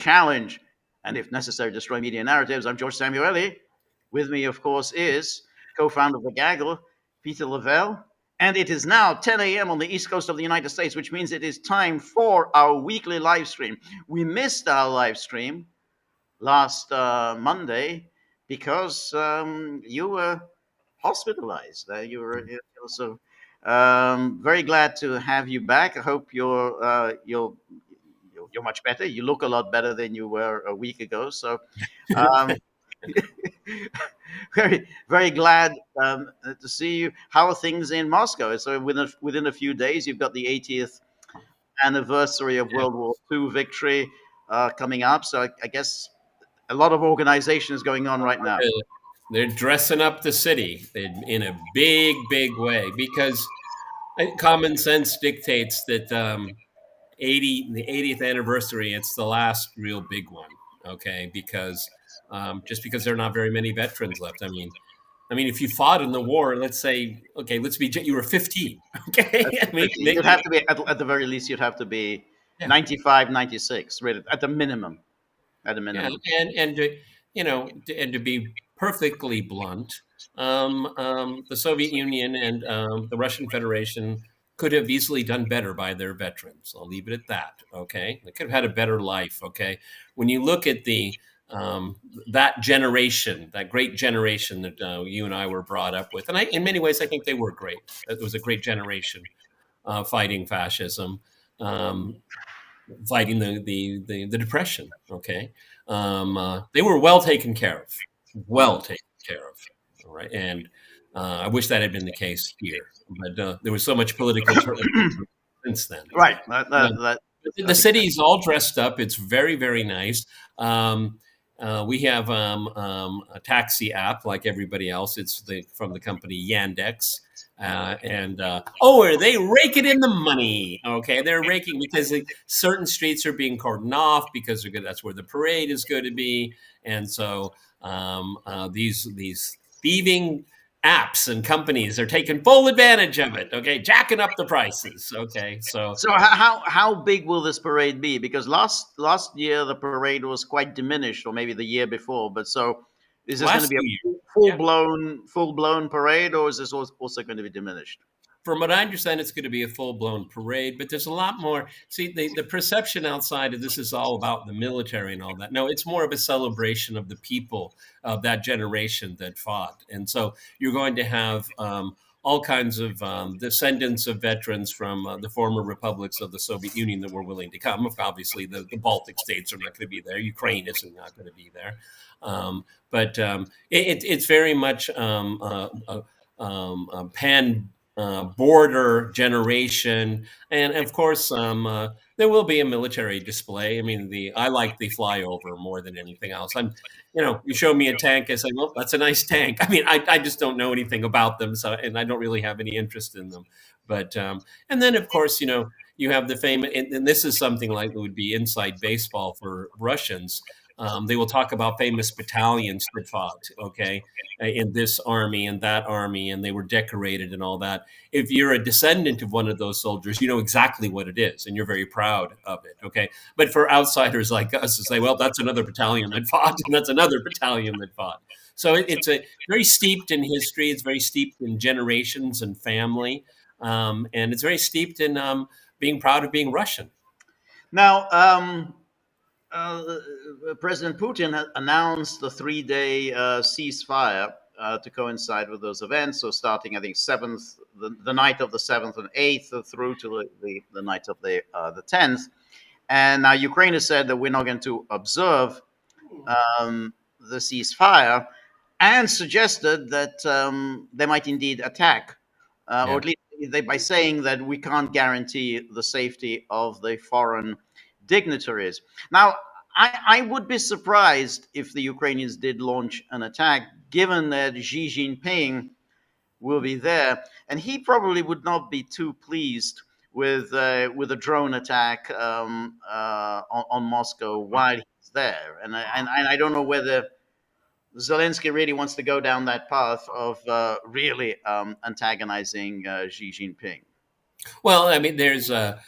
challenge, and if necessary, destroy media narratives. I'm George Samueli. With me, of course, is co-founder of the Gaggle, Peter Lavelle. And it is now 10 a.m. on the East Coast of the United States, which means it is time for our weekly live stream. We missed our live stream last Monday because you were hospitalized. So very glad to have you back. I hope you're much better. You look a lot better than you were a week ago. So um, very glad to see you. How are things in Moscow? So within a few days, you've got the 80th anniversary of World War II victory coming up. So I guess a lot of organizations going on right now. They're dressing up the city in a big, big way because common sense dictates that the 80th anniversary, it's the last real big one. Okay, because just because there are not very many veterans left. I mean, if you fought in the war, let's say, okay, you were 15. Okay, you'd have to be at the very least. You'd have to be 95, 96, really, at the minimum. At a minimum. Yeah, and to be perfectly blunt, the Soviet Union and the Russian Federation could have easily done better by their veterans. I'll leave it at that. Okay, they could have had a better life. Okay, when you look at that generation, that great generation that you and I were brought up with, and in many ways, I think they were great. It was a great generation fighting fascism. Fighting the depression. Okay, they were well taken care of. All right, and I wish that had been the case here, but there was so much political turmoil since then. Right. The city's all dressed up. It's very, very nice. We have a taxi app like everybody else. It's from the company Yandex. Are they raking in the money? Okay, they're raking because certain streets are being cordoned off because that's where the parade is going to be, and so these thieving apps and companies are taking full advantage of it. Okay, jacking up the prices. Okay, so how big will this parade be? Because last year the parade was quite diminished, or maybe the year before. But so is this going to be a full blown parade, or is this also going to be diminished? From what I understand, it's going to be a full-blown parade, but there's a lot more. See, the perception outside of this is all about the military and all that. No, it's more of a celebration of the people of that generation that fought. And so you're going to have all kinds of descendants of veterans from the former republics of the Soviet Union that were willing to come. Obviously, the Baltic states are not going to be there. Ukraine is not going to be there. But it's very much a border generation, and of course there will be a military display. I mean, I like the flyover more than anything else. You show me a tank, I say, well, that's a nice tank. I mean, I just don't know anything about them, and I don't really have any interest in them. But and then of course you have the famous, and this is something like it would be inside baseball for Russians. They will talk about famous battalions that fought, okay, in this army and that army, and they were decorated and all that. If you're a descendant of one of those soldiers, you know exactly what it is, and you're very proud of it, okay? But for outsiders like us to say, well, that's another battalion that fought, and that's another battalion that fought. So it's very steeped in history. It's very steeped in generations and family, and it's very steeped in being proud of being Russian. Now, President Putin announced the 3-day ceasefire to coincide with those events. So starting, I think, the night of the 7th and 8th through to the night of the 10th. And now Ukraine has said that we're not going to observe the ceasefire, and suggested that they might indeed attack, or at least by saying that we can't guarantee the safety of the foreign dignitaries. Now, I would be surprised if the Ukrainians did launch an attack, given that Xi Jinping will be there, and he probably would not be too pleased with a drone attack on Moscow while he's there. And I don't know whether Zelensky really wants to go down that path of really antagonizing Xi Jinping. Well, I mean, there's a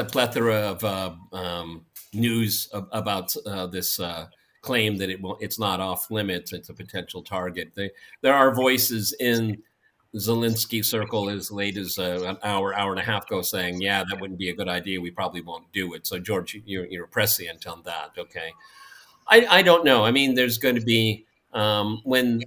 plethora of news about this claim that it's not off limits. It's a potential target. There are voices in Zelensky circle as late as an hour and a half ago saying, yeah, that wouldn't be a good idea. We probably won't do it. So, George, you're prescient on that. Okay. I don't know. I mean, there's going to be when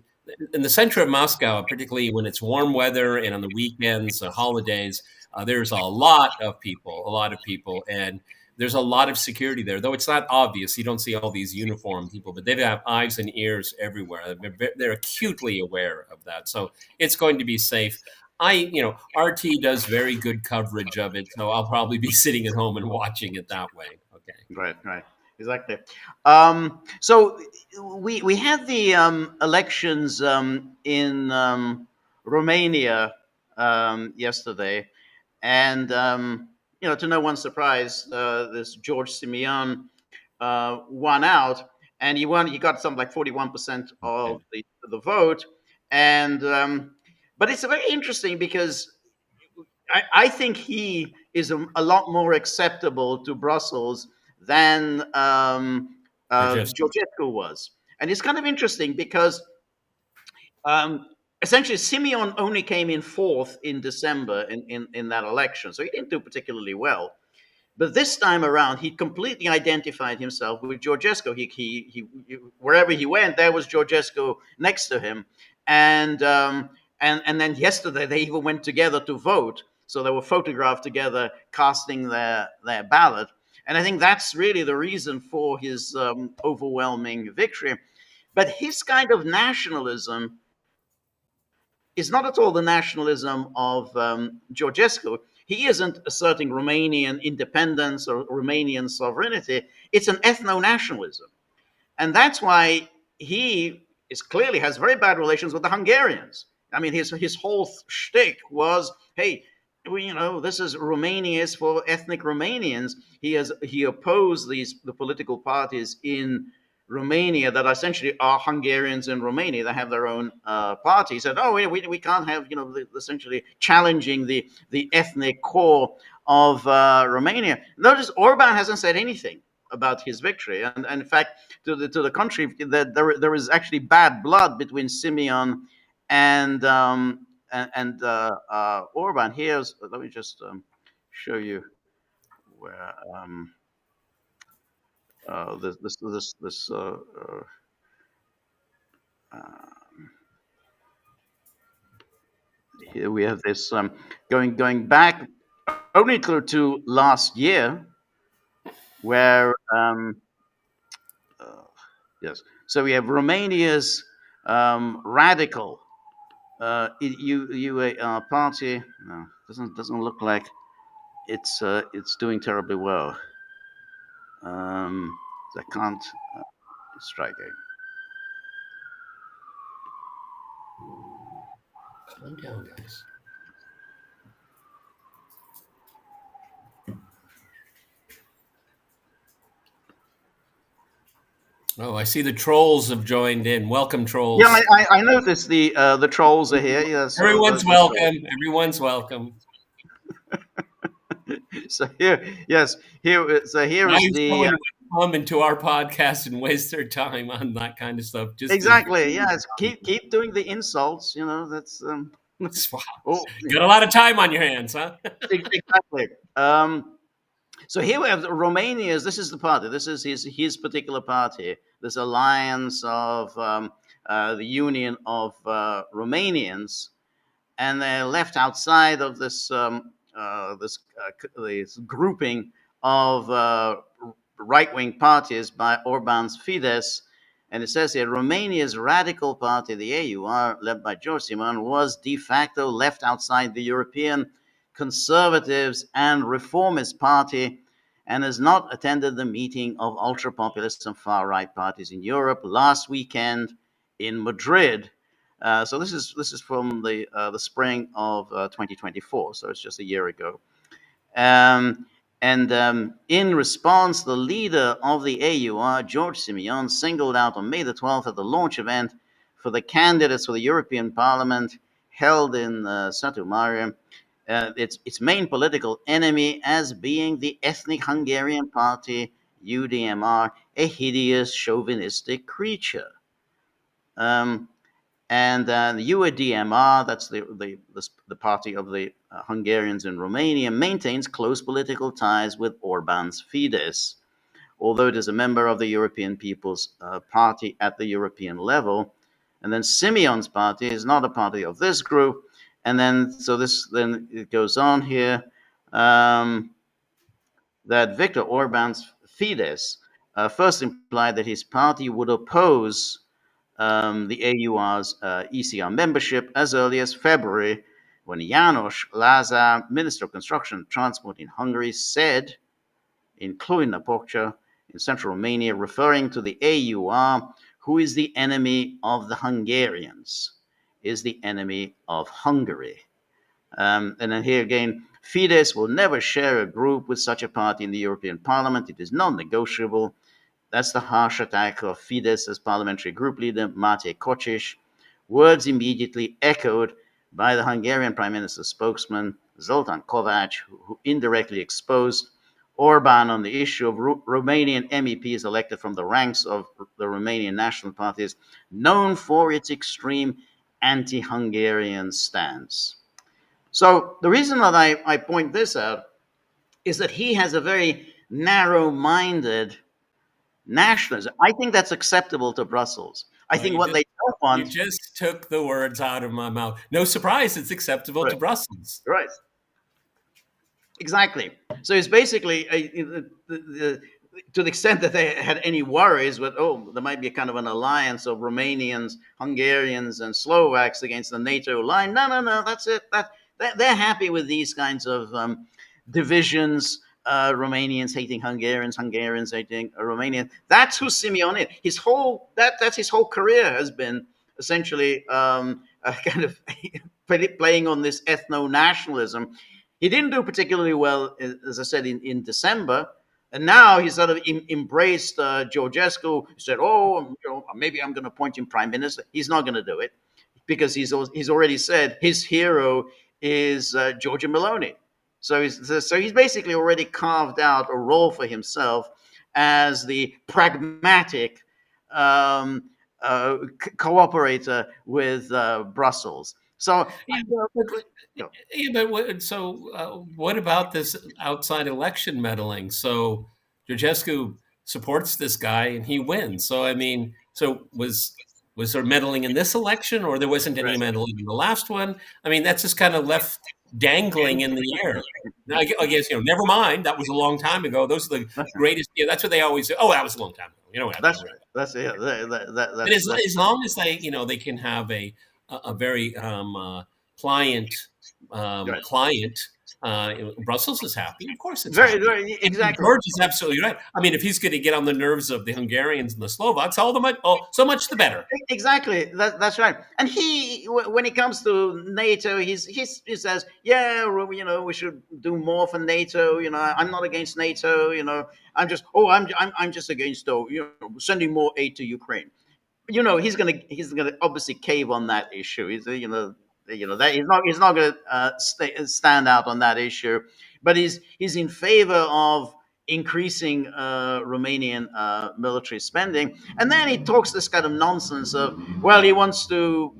in the center of Moscow, particularly when it's warm weather and on the weekends, holidays, there's a lot of people, and there's a lot of security there. Though it's not obvious, you don't see all these uniformed people, but they have eyes and ears everywhere. They're acutely aware of that, so it's going to be safe. RT does very good coverage of it, so I'll probably be sitting at home and watching it that way. Okay. Right, exactly. So we had the elections in Romania yesterday, and to no one's surprise, this George Simeon won out, and he got something like 41% of the vote, and but it's very interesting because I think he is a lot more acceptable to Brussels than Georgescu was. And it's kind of interesting because essentially Simeon only came in fourth in December in that election. So he didn't do particularly well. But this time around, he completely identified himself with Georgescu. He wherever he went, there was Georgescu next to him. And then yesterday, they even went together to vote. So they were photographed together casting their ballot. And I think that's really the reason for his overwhelming victory. But his kind of nationalism is not at all the nationalism of Georgescu. He isn't asserting Romanian independence or Romanian sovereignty. It's an ethno-nationalism. And that's why he clearly has very bad relations with the Hungarians. I mean, his whole shtick was, hey, this is Romania is for ethnic Romanians. He opposed the political parties in Romania that essentially are Hungarians in Romania. They have their own party. He said, we can't have, essentially challenging the ethnic core of Romania. Notice Orban hasn't said anything about his victory. And in fact, to the contrary, that there is actually bad blood between Simeon and Orban. Let me just show you where this here we have this going back only to last year, where yes, so we have Romania's radical party. No, doesn't look like it's doing terribly well. I can't strike it. Calm down, guys. Oh, I see the trolls have joined in. Welcome, trolls. Yeah, I noticed the trolls are here. Yes, everyone's welcome. Everyone's welcome. So here is the come into our podcast and waste their time on that kind of stuff. Just exactly. Yes, keep doing the insults. That's wow. You got a lot of time on your hands, huh? Exactly. So here we have Romania's. This is the party. This is his particular party. This alliance of the Union of Romanians, and they're left outside of this this grouping of right-wing parties by Orban's Fidesz. And it says here, Romania's radical party, the AUR, led by George Simeon, was de facto left outside the European Conservatives and Reformist Party, and has not attended the meeting of ultra-populist and far-right parties in Europe last weekend in Madrid. So this is from the spring of 2024. So it's just a year ago. In response, the leader of the AUR, George Simeon, singled out on May the 12th at the launch event for the candidates for the European Parliament held in Satu Mare, its main political enemy as being the ethnic Hungarian party UDMR, a hideous chauvinistic creature. And the UDMR, that's the party of the Hungarians in Romania, maintains close political ties with Orban's Fidesz, although it is a member of the European People's Party at the European level. And then Simeon's party is not a party of this group. And then, then it goes on here that Viktor Orban's Fidesz first implied that his party would oppose the AUR's ECR membership as early as February, when János Lázár, Minister of Construction and Transport in Hungary, said in Cluj-Napoca, in central Romania, referring to the AUR, who is the enemy of the Hungarians, is the enemy of Hungary. And then here again, Fidesz will never share a group with such a party in the European Parliament. It is non-negotiable. That's the harsh attack of Fidesz's parliamentary group leader, Máté Kocsis, words immediately echoed by the Hungarian Prime Minister's spokesman, Zoltán Kovács, who indirectly exposed Orban on the issue of Romanian MEPs elected from the ranks of the Romanian national parties, known for its extreme anti-Hungarian stance. So the reason that I point this out is that he has a very narrow-minded nationalism. I think that's acceptable to Brussels. I think what they don't want. You just took the words out of my mouth. No surprise, it's acceptable to Brussels. Right. Exactly. So it's basically to the extent that they had any worries with, there might be a kind of an alliance of Romanians, Hungarians, and Slovaks against the NATO line. No, that's it. They're happy with these kinds of divisions. Romanians hating Hungarians, Hungarians hating Romanians. That's who Simeon is. That's his whole career has been essentially kind of playing on this ethno-nationalism. He didn't do particularly well, as I said, in December, and now he's sort of embraced Georgescu. He said, maybe I'm going to appoint him prime minister. He's not going to do it because he's already said his hero is Giorgia Meloni. So he's basically already carved out a role for himself as the pragmatic cooperator with Brussels. So, what about this outside election meddling? So Georgescu supports this guy and he wins. So I mean, was there meddling in this election, or there wasn't any meddling in the last one? I mean, that's just kind of left dangling in the air. I guess, never mind. That was a long time ago. Those are the greatest. Yeah, that's what they always say. Oh, that was a long time ago. That's as long as they can have a very pliant client. Brussels is happy. Of course, it's very exactly. George is absolutely right. I mean, if he's going to get on the nerves of the Hungarians and the Slovaks, so much the better. Exactly, that's right. And when it comes to NATO, he says, we should do more for NATO. I'm not against NATO. I'm just against sending more aid to Ukraine. He's gonna obviously cave on that issue. That he's not going to stand out on that issue, but he's in favor of increasing Romanian military spending. And then he talks this kind of nonsense of, he wants to,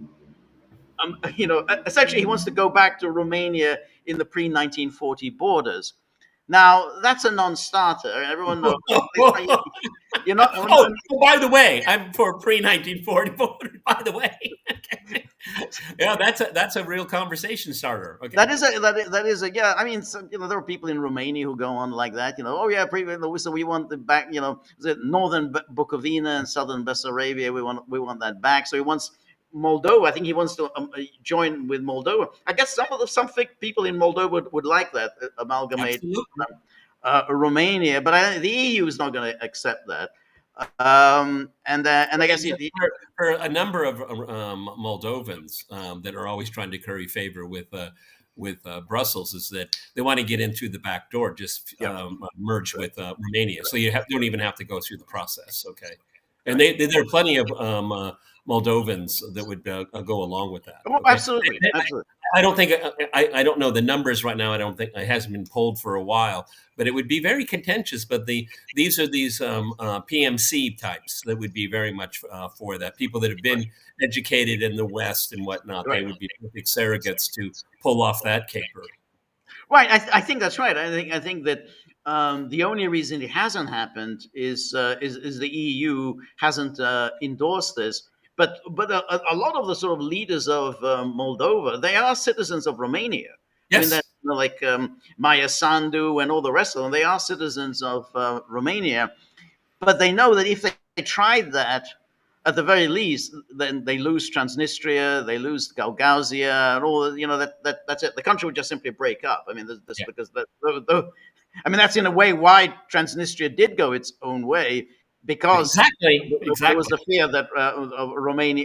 essentially he wants to go back to Romania in the pre-1940 borders. Now that's a non-starter. Everyone knows. By the way, I'm for pre-1940. By the way, yeah, that's a real conversation starter. Okay. That is a yeah. I mean, there are people in Romania who go on like that. So we want the back. Northern Bukovina and southern Bessarabia. We want that back. So he wants Moldova. I think he wants to join with Moldova. I guess some people in Moldova would like that amalgamate Romania, but the EU is not going to accept that. And I guess for a number of Moldovans that are always trying to curry favor with Brussels is that they want to get in through the back door, just merge with Romania, so you don't even have to go through the process. Okay. And there are plenty of Moldovans that would go along with that. Oh, Okay, absolutely, absolutely. I don't think I don't know the numbers right now. I don't think it hasn't been polled for a while, but it would be very contentious. But these are these PMC types that would be very much for that. People that have been educated in the West and whatnot, they Right. would be perfect surrogates to pull off that caper. Right, I think that's right. I think that the only reason it hasn't happened is the EU hasn't endorsed this. But a lot of the sort of leaders of Moldova, they are citizens of Romania. I mean, Yes, that like Maya Sandu and all the rest of them, they are citizens of Romania. But they know that if they tried that, at the very least, then they lose Transnistria, they lose Gagauzia, and all. That's it. The country would just simply break up. I mean, yeah, because I mean, that's in a way why Transnistria did go its own way, because exactly, there was exactly. the fear that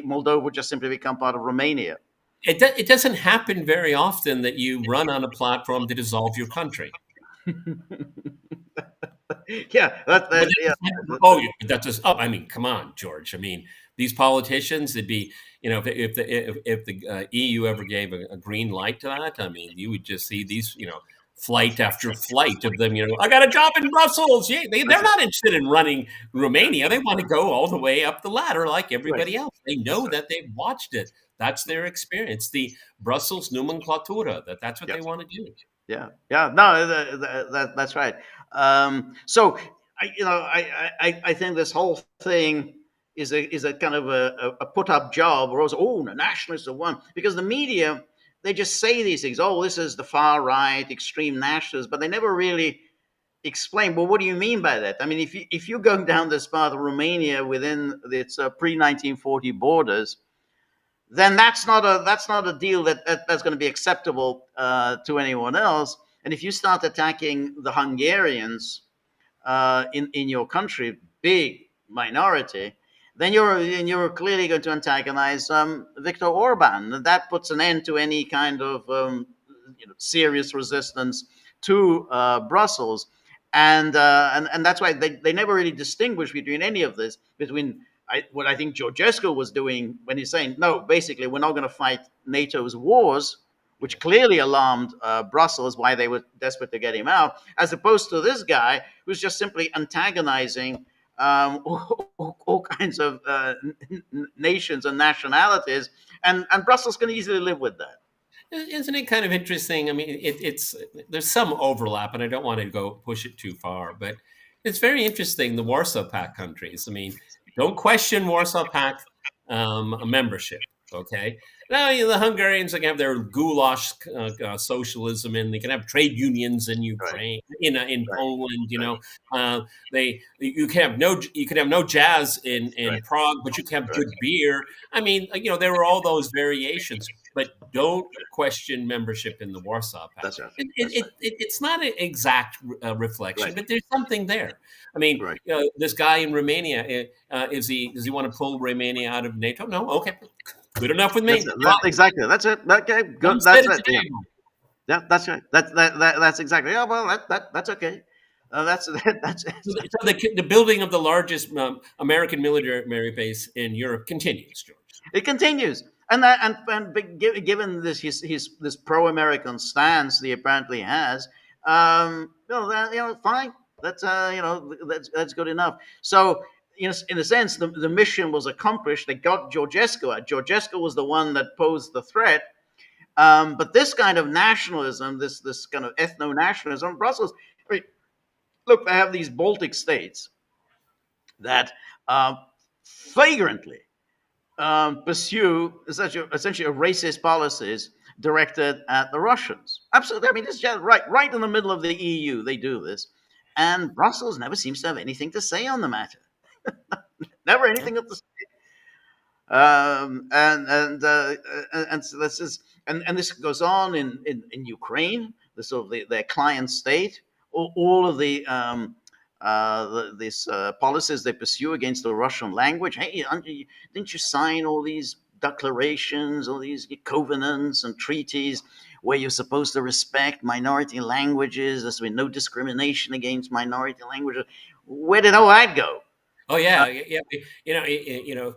Moldova would just simply become part of Romania. It doesn't happen very often that you run on a platform to dissolve your country. Yeah, But yeah. oh, that's just. Oh, I mean, come on, George. I mean, these politicians. It'd be, if the EU ever gave a green light to that. I mean, you would just see these, flight after flight of them. I got a job in Brussels. Yeah, they're not interested in running Romania. They want to go all the way up the ladder like Right. everybody else. They know that they've watched it. That's their experience. The Brussels nomenclatura. That's what they Yes. want to do. Yeah, yeah, no, that's right. So I think this whole thing is a kind of a put up job, or also, oh, the nationalists are one, because the media, they just say these things. Oh, this is the far right, extreme nationalists, but they never really explain. Well, what do you mean by that? I mean, if you're going down this path of Romania within its pre 1940 borders, then that's not a deal that's going to be acceptable to anyone else. And if you start attacking the Hungarians in your country, big minority, then you're clearly going to antagonize Viktor Orban. That puts an end to any kind of serious resistance to Brussels, and that's why they never really distinguish between any of this, between what I think Georgescu was doing when he's saying, no, basically, we're not going to fight NATO's wars, which clearly alarmed Brussels, why they were desperate to get him out, as opposed to this guy who's just simply antagonizing all kinds of nations and nationalities, and Brussels can easily live with that. Isn't it kind of interesting? I mean, it's there's some overlap, and I don't want to go push it too far, but it's very interesting. The Warsaw Pact countries. I mean, don't question Warsaw Pact membership. Okay, now the Hungarians can have their goulash socialism, and they can have trade unions in Right, Ukraine, in right, Poland. right, You can have no jazz in right, Prague, but you can have right. good beer. I mean, there were all those variations, but don't question membership in the Warsaw Pact. That's right. That's right. It's not an exact reflection, Right, but there's something there. I mean, right. this guy in Romania, does he want to pull Romania out of NATO? No, okay, good enough with That's me. it. That's exactly. That's it. Okay, Come good. sit That's at it. the Yeah, table. yeah. That's right. That's exactly. Yeah, well, that's okay. That's that's So the building of the largest American military base in Europe continues, George. it continues. Given this pro-American stance he apparently has, fine. That's good enough. So, in a sense, the mission was accomplished. They got Georgescu out. Georgescu was the one that posed the threat. But this kind of nationalism, this kind of ethno-nationalism, Brussels. I mean, look, they have these Baltic states that flagrantly pursue essentially racist policies directed at the Russians. Absolutely. I mean, it's just right in the middle of the EU, they do this. And Brussels never seems to have anything to say on the matter. Never Yeah. anything to say. And so this is and this goes on in Ukraine, the sort of their client state, all of these policies they pursue against the Russian language. Hey, didn't you sign all these declarations, all these covenants and treaties where you're supposed to respect minority languages? There's been no discrimination against minority languages. Where did all that go? Oh yeah, yeah. If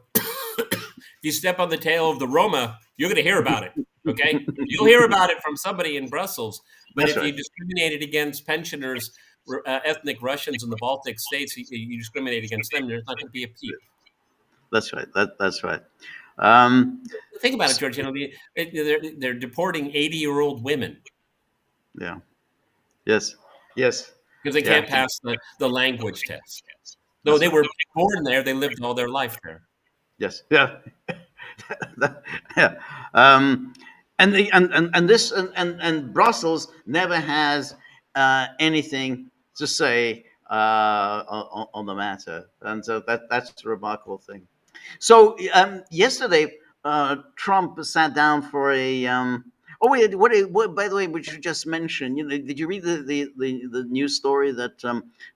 you step on the tail of the Roma, you're going to hear about it. Okay, you'll hear about it from somebody in Brussels. But That's if you right. discriminated against pensioners, ethnic Russians in the Baltic states, you discriminate against them. There's not going to be a peep. That's right. That's right. Um, Think about it, George. They're deporting 80-year-old women yeah. Yes. Yes. because they Yeah. can't pass the language test. Though That's they right. were born there, they lived all their life there. Yes. Yeah. Yeah. And the and this and Brussels never has anything to say on the matter, and so that's a remarkable thing. So yesterday, Trump sat down for a. Oh wait! What? By the way, we should just mention. Did you read the news story that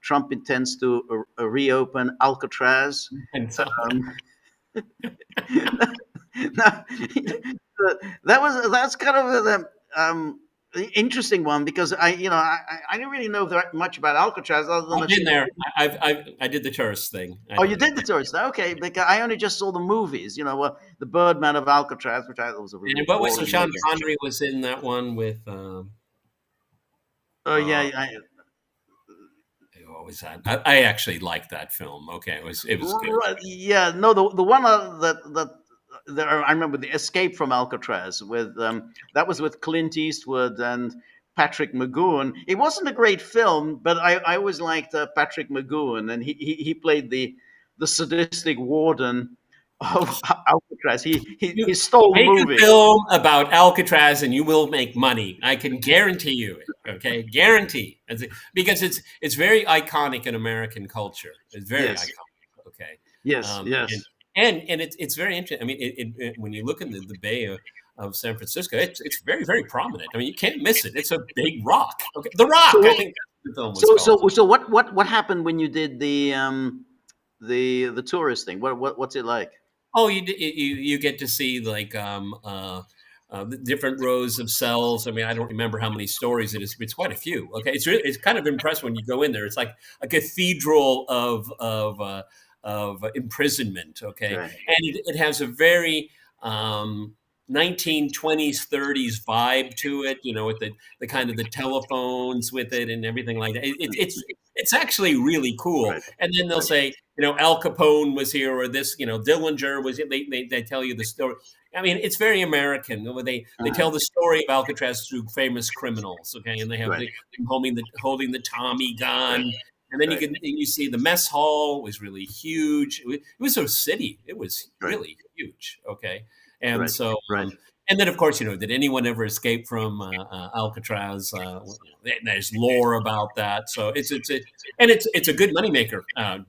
Trump intends to reopen Alcatraz? And so, Um, no, that's kind of interesting one because I didn't really know that much about Alcatraz other than I've a been few. there. I did the tourist thing. I Oh, know you what you did the tourist, okay? Because I only just saw the movies. The Birdman of Alcatraz, which I thought was a mean. really And what was boring Sean movie. Connery was in that one with Oh yeah, what was that? I actually liked that film. Okay, it was good. right, yeah. No, the one that I remember, the Escape from Alcatraz, with that was with Clint Eastwood and Patrick McGowan. It wasn't a great film, but I always liked Patrick McGowan, and he played the sadistic warden of Alcatraz. He You stole the make a movie. film about Alcatraz and you will make money. I can guarantee you it. Okay, guarantee. Because it's very iconic in American culture. It's very Yes, iconic. Okay, yes, um, and yes. and it's very interesting. I mean, when you look in the Bay of San Francisco, it's very very prominent. I mean, you can't miss it. It's a big rock. Okay, the Rock. I So think that's what the film was so called. so so what happened when you did the tourist thing? What's it like? Oh, you get to see like the different rows of cells. I mean, I don't remember how many stories it is. It's quite a few. Okay, it's kind of impressive when you go in there. It's like a cathedral of imprisonment. Okay, Right. and it has a very 1920s 30s vibe to it. With the kind of the telephones with it and everything like that. It's actually really cool. Right. And then they'll Right. say, Al Capone was here, or this, Dillinger was here. They tell you the story. I mean, it's very American. They Uh-huh. tell the story of Alcatraz through famous criminals, okay, and they have Right. them holding the Tommy Right. gun, and then Right. you see the mess hall was really huge. It was a city. It was Right. really huge, okay, and Right. so. Right. And then, of course, did anyone ever escape from Alcatraz? There's lore about that, so it's a good moneymaker.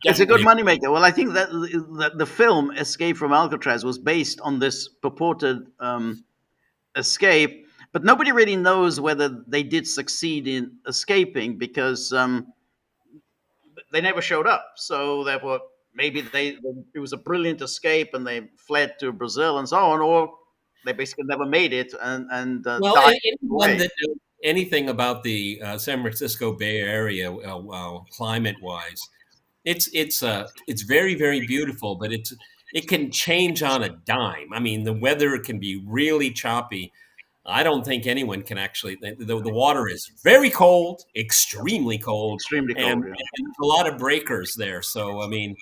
It's a good Definitely. moneymaker. Well, I think that the film Escape from Alcatraz was based on this purported escape, but nobody really knows whether they did succeed in escaping because they never showed up. So therefore, maybe it was a brilliant escape and they fled to Brazil and so on, or they basically never made it and Well, died anyone away. that knows anything about the San Francisco Bay Area, climate-wise, it's very very beautiful, but it can change on a dime. I mean, the weather can be really choppy. I don't think anyone can actually. The water is very cold, extremely cold, Extremely and, cold. Yeah. and a lot of breakers there. So I mean,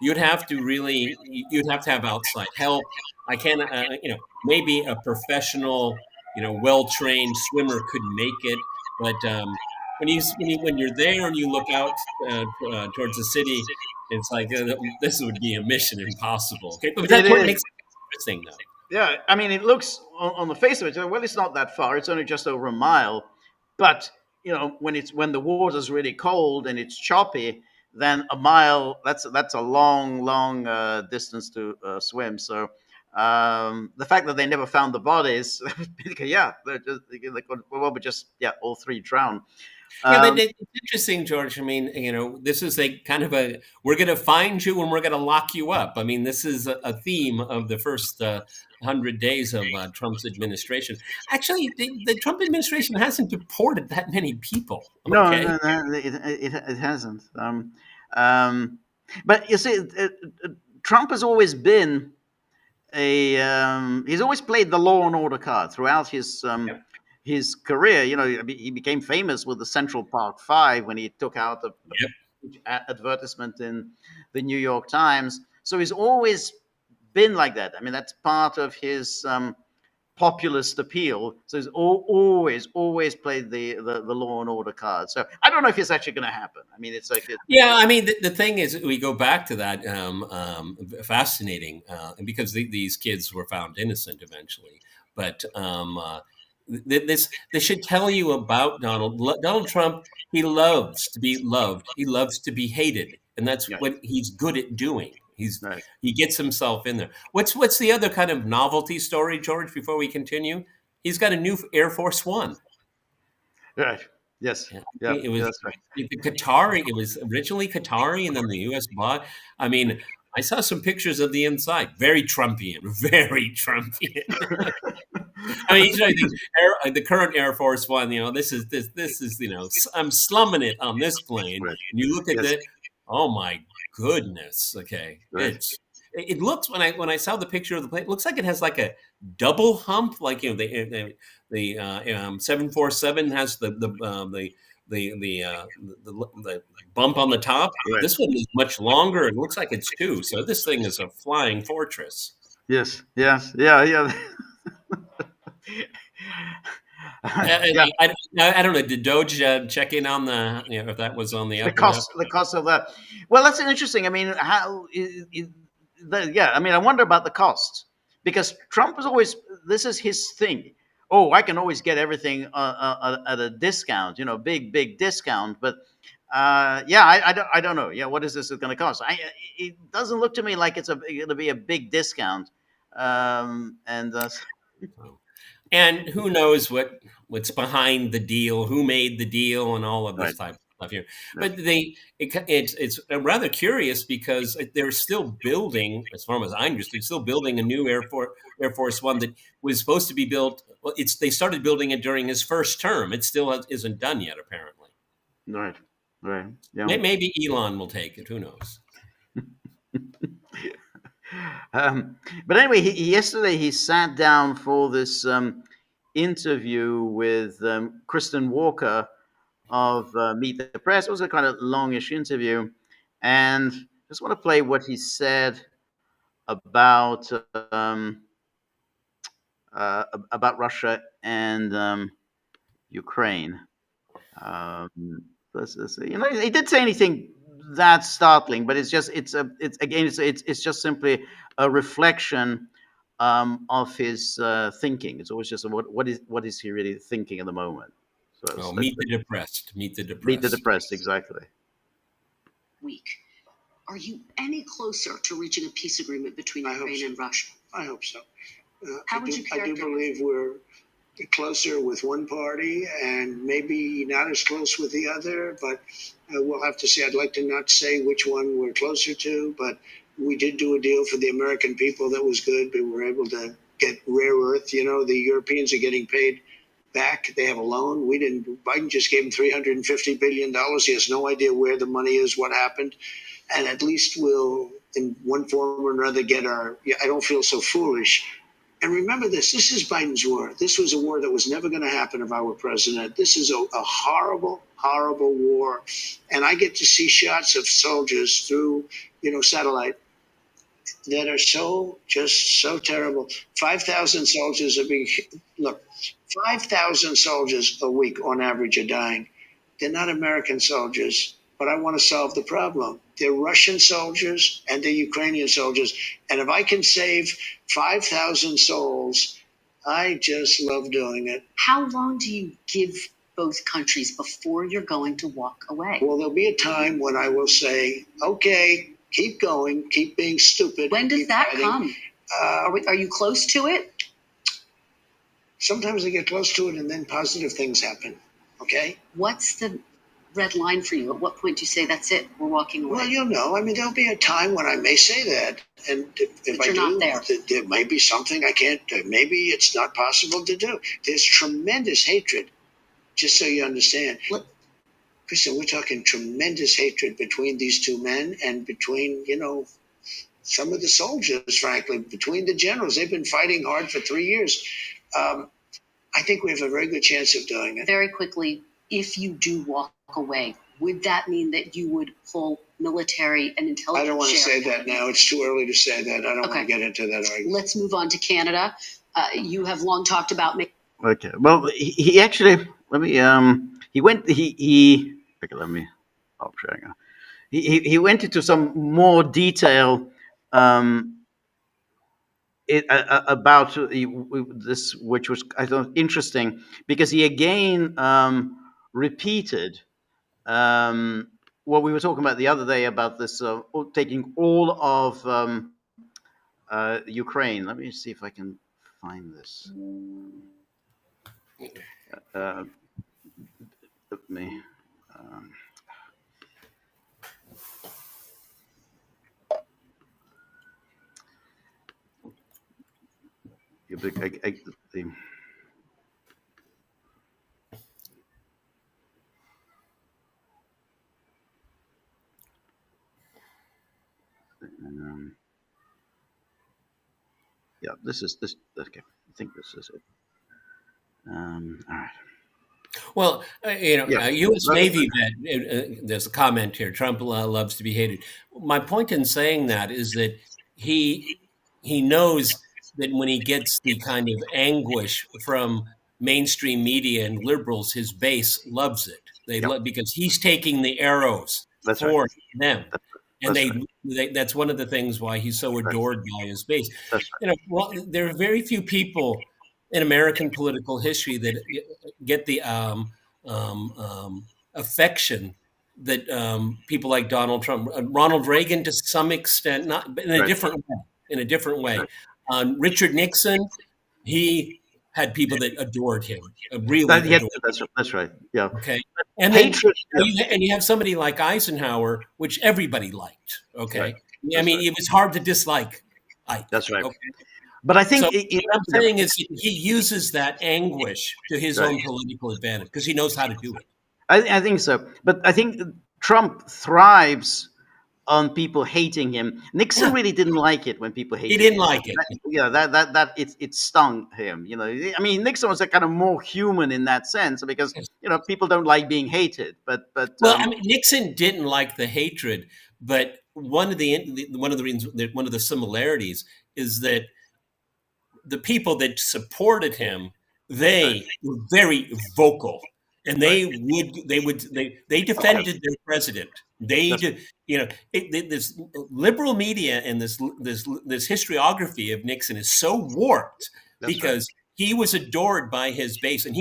you'd have to have outside help. I can, maybe a professional, well trained swimmer could make it, but when you're there and you look out towards the city, it's like this would be a mission impossible. Okay, but It that's what is. makes it interesting, though. Yeah, I mean, it looks on the face of it, well, it's not that far. It's only just over a mile. But when the water's really cold and it's choppy, then a mile that's a long distance to swim. So the fact that they never found the bodies, yeah, they could probably just all three drown. Yeah, but Um, it's interesting, George. I mean, this is a kind of we're going to find you and we're going to lock you up. I mean, this is a theme of the first 100 days of Trump's administration. Actually, the Trump administration hasn't deported that many people. no, Okay. no, no, it hasn't. Um, But you see, Trump has always been he's always played the law and order card throughout Yep. his career. You know, he became famous with the Central Park Five when he took out the Yep. advertisement in the New York Times. So he's always been like that. I mean, that's part of his populist appeal. So he's always played the law and order card. So I don't know if it's actually going to happen. I mean, it's like Yeah, I mean, the thing is, we go back to that fascinating, because these kids were found innocent eventually. But this should tell you about Donald Trump. He loves to be loved. He loves to be hated, and that's yeah, what he's good at doing. right. He gets himself in there. What's the other kind of novelty story, George? Before we continue, he's got a new Air Force One. Right. Yes. Yeah, Yeah. it was That's right. the Qatari. It was originally Qatari, and then the U.S. bought. I mean, I saw some pictures of the inside. Very Trumpian. Very Trumpian. I mean, you know, the current Air Force One. You know, this is you know, I'm slumming it on this plane, Right. and you look at Yes. it. Oh my goodness. Okay, Right. it looks, when I saw the picture of the plane, it looks like it has like a double hump, like, you know, the 747 has the bump on the top. Right. This one is much longer. It looks like it's two. So this thing is a flying fortress. Yes. Yes. Yeah. Yeah. Yeah. I don't know. Did Doge check in on if that was on the up? The cost of that. Well, that's interesting. I mean, yeah. I mean, I wonder about the cost because Trump is always, this is his thing. Oh, I can always get everything at a discount, you know, big discount. But yeah, I don't know. Yeah, what is this going to cost? It doesn't look to me like it's going to be a big discount. And who knows what's behind the deal, who made the deal, and all of this Right. type of stuff here. Right. But it's rather curious because they're still building, as far as I understand, still building a new Air Force One that was supposed to be built. Well, they started building it during his first term. It still isn't done yet, apparently. Right. Right. Yeah. Maybe Elon will take it. Who knows? But anyway, yesterday he sat down for this interview with Kristen Walker of Meet the Press. It was a kind of longish interview, and just want to play what he said about Russia and Ukraine. Let's see. You know, he did say anything that startling, but it's just simply a reflection of his thinking. It's always just what is he really thinking at the moment. So Meet the depressed. Meet the depressed. Meet the depressed, exactly. Week. Are you any closer to reaching a peace agreement between Ukraine and Russia? I hope so. How would you I do believe we're closer with one party and maybe not as close with the other, but we'll have to see. I'd like to not say which one we're closer to, but we did do a deal for the American people that was good. We were able to get rare earth. You know, the Europeans are getting paid back. They have a loan. We didn't. Biden just gave him $350 billion. He has no idea where the money is, what happened. And at least we'll, in one form or another, get our, I don't feel so foolish. And remember this is Biden's war. This was a war that was never going to happen if I were president. This is a horrible, horrible war. And I get to see shots of soldiers through, satellite that are just so terrible. 5,000 soldiers are being, 5,000 soldiers a week on average are dying. They're not American soldiers, but I want to solve the problem. They're Russian soldiers and they're Ukrainian soldiers. And if I can save 5,000 souls, I just love doing it. How long do you give both countries before you're going to walk away? Well, there'll be a time when I will say, okay, keep going, keep being stupid. When does that come? Are you close to it? Sometimes I get close to it and then positive things happen, okay? What's the red line for you? At what point do you say, that's it, we're walking away? Well, there'll be a time when I may say that. And if but I you're do, not there. There may be something I can't, maybe it's not possible to do. There's tremendous hatred, just so you understand. Kristen, we're talking tremendous hatred between these two men and between, some of the soldiers, frankly, between the generals. They've been fighting hard for 3 years. I think we have a very good chance of doing it. Very quickly, if you do walk away, would that mean that you would pull military and intelligence? I don't want to say that now. It's too early to say that. I don't want Okay. to get into that argument. Let's move on to Canada. You have long talked about Okay. Well, he actually, let me, he went, okay, let me stop sharing. He went into some more detail about this, which was, I thought, interesting, because he again repeated what we were talking about the other day about this taking all of Ukraine. Let me see if I can find this. Let me. Yeah, this is this. Okay, I think this is it. All right. Well, Yeah. U.S. Navy vet, there's a comment here, Trump loves to be hated. My point in saying that is that he knows that when he gets the kind of anguish from mainstream media and liberals, his base loves it. They Yep. love, because he's taking the arrows That's for right. them. And That's that's one of the things why he's so adored by his base. That's right. Well, there are very few people in American political history that get the affection that people like Donald Trump, Ronald Reagan to some extent, not in a Right. different way. In a different way, Right. Richard Nixon, he had people that adored him, really Yeah, adored him. that's right. Yeah. Okay, and then Hatred. you have somebody like Eisenhower, which everybody liked. Okay, Right. I mean, it was hard to dislike Ike. That's right. Okay? But I think So what I'm saying is he uses that anguish to his Right. own political advantage because he knows how to do it. I think so. But I think Trump thrives on people hating him. Nixon really didn't like it when people hated him. He didn't like it. It stung him. I mean, Nixon was a kind of more human in that sense because people don't like being hated. But Well, I mean, Nixon didn't like the hatred, but one of the similarities is that the people that supported him, they were very vocal, and they defended their president. This liberal media and this historiography of Nixon is so warped because he was adored by his base, and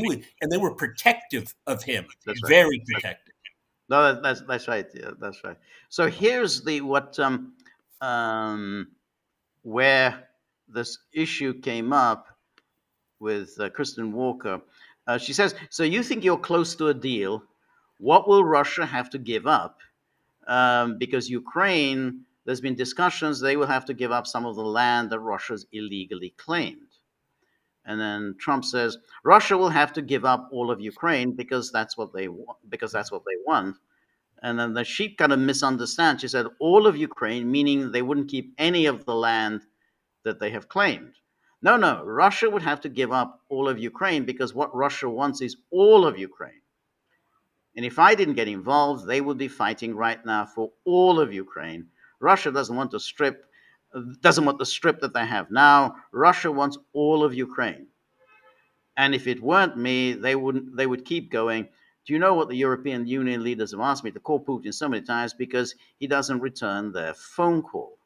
they were protective of him, very protective. No, that's right. Yeah, that's right. So here's where this issue came up with Kristen Walker. She says, so you think you're close to a deal. What will Russia have to give up? Because Ukraine, there's been discussions, they will have to give up some of the land that Russia's illegally claimed. And then Trump says, Russia will have to give up all of Ukraine because that's what they want. And then she kind of misunderstands. She said, all of Ukraine, meaning they wouldn't keep any of the land that they have claimed. No, Russia would have to give up all of Ukraine because what Russia wants is all of Ukraine. And if I didn't get involved, they would be fighting right now for all of Ukraine. Russia doesn't want the strip that they have now. Russia wants all of Ukraine. And if it weren't me, they would keep going. Do you know what the European Union leaders have asked me to call Putin so many times because he doesn't return their phone call?